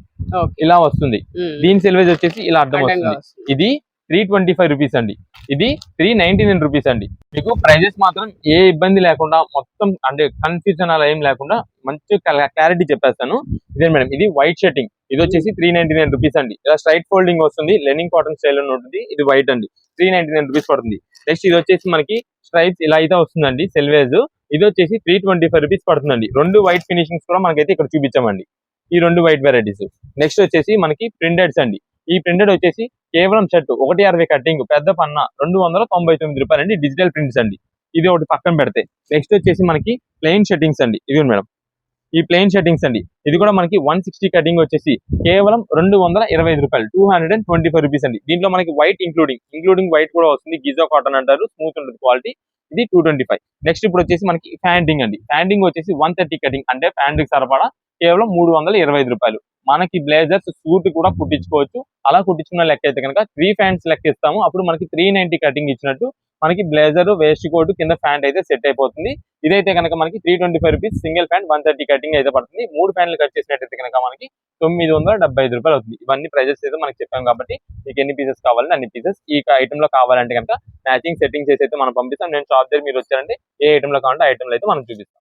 ఇలా వస్తుంది. దీని సెల్వేజ్ వచ్చేసి ఇలా అర్థం వస్తుంది. ఇది 325 రూపీస్ అండి, ఇది 399 రూపీస్ అండి. మీకు ప్రైజెస్ మాత్రం ఏ ఇబ్బంది లేకుండా మొత్తం అంటే కన్ఫ్యూజన్ అలా ఏం లేకుండా మంచి క్లారిటీ చెప్పేస్తాను. ఇదే మేడం, ఇది వైట్ షర్టింగ్. ఇది వచ్చేసి 399 రూపీస్ అండి. ఇలా స్ట్రైట్ ఫోల్డింగ్ వస్తుంది, లెనిన్ కాటన్ స్టైల్ ఉంటుంది. ఇది వైట్ అండి, 399 రూపీస్ పడుతుంది. నెక్స్ట్ ఇది వచ్చేసి మనకి స్ట్రైప్స్ ఇలా అయితే వస్తుందండి సెల్వేజ్. ఇది వచ్చేసి 325 రూపీస్ పడుతుందండి. రెండు వైట్ ఫినిషింగ్స్ కూడా మనకైతే ఇక్కడ చూపించామండి, ఈ రెండు వైట్ వెరైటీస్. నెక్స్ట్ వచ్చేసి మనకి ప్రింటెడ్స్ అండి. ఈ ప్రింటెడ్ వచ్చేసి కేవలం షర్ట్ 160 కటింగ్ పెద్ద పన్న 299 రూపాయలు అండి. డిజిటల్ ప్రింట్స్ అండి. ఇది ఒకటి పక్కన పెడితే నెక్స్ట్ వచ్చేసి మనకి ప్లెయిన్ షర్టింగ్స్ అండి. ఇది మేడం, ఈ ప్లెయిన్ షర్టింగ్స్ అండి. ఇది కూడా మనకి 160 కటింగ్ వచ్చేసి కేవలం 225 రూపాయలు, 225 రూపీస్ అండి. దీంట్లో మనకి వైట్ ఇంక్లూడింగ్ వైట్ కూడా వస్తుంది. గిజో కాటన్ అంటారు, స్మూత్ ఉంటుంది క్వాలిటీ. ఇది 225. నెక్స్ట్ ఇప్పుడు వచ్చేసి మనకి ప్యాంటింగ్ అండి. ప్యాంటింగ్ వచ్చేసి 130 కటింగ్ అంటే ప్యాంట్ కి సరిపడా కేవలం 325 రూపాయలు. మనకి బ్లేజర్స్ సూట్ కూడా కుట్టించుకోవచ్చు. అలా కుట్టించుకున్న లెక్క అయితే కనుక 3 ప్యాంట్స్ లెక్క ఇస్తాము. అప్పుడు మనకి 390 కటింగ్ ఇచ్చినట్టు మనకి బ్లేజర్, వేస్ట్ కోట్, కింద ప్యాంట్ అయితే సెట్ అయిపోతుంది. ఇదైతే కనుక మనకి 325 రూపీస్ సింగిల్ ప్యాంట్ 130 కటింగ్ అయితే పడుతుంది. 3 ప్యాంట్లు కట్ చేసినట్టయితే కనుక మనకి 975 రూపాయలు అవుతుంది. ఇవన్నీ ప్రైజెస్ అయితే మనకి చెప్పాం కాబట్టి మీకు ఎన్ని పీసెస్ కావాలంటే అన్ని పీసెస్. ఈ ఐటమ్ లో కావాలంటే కనుక మ్యాచింగ్ సెట్టింగ్ చేసి అయితే మనం పంపిస్తాం. నేను షాప్ దగ్గర మీరు వచ్చారంటే ఏ ఐటమ్ లో కావాలంటే ఆ ఐటమ్ లో అయితే మనం చూపిస్తాం.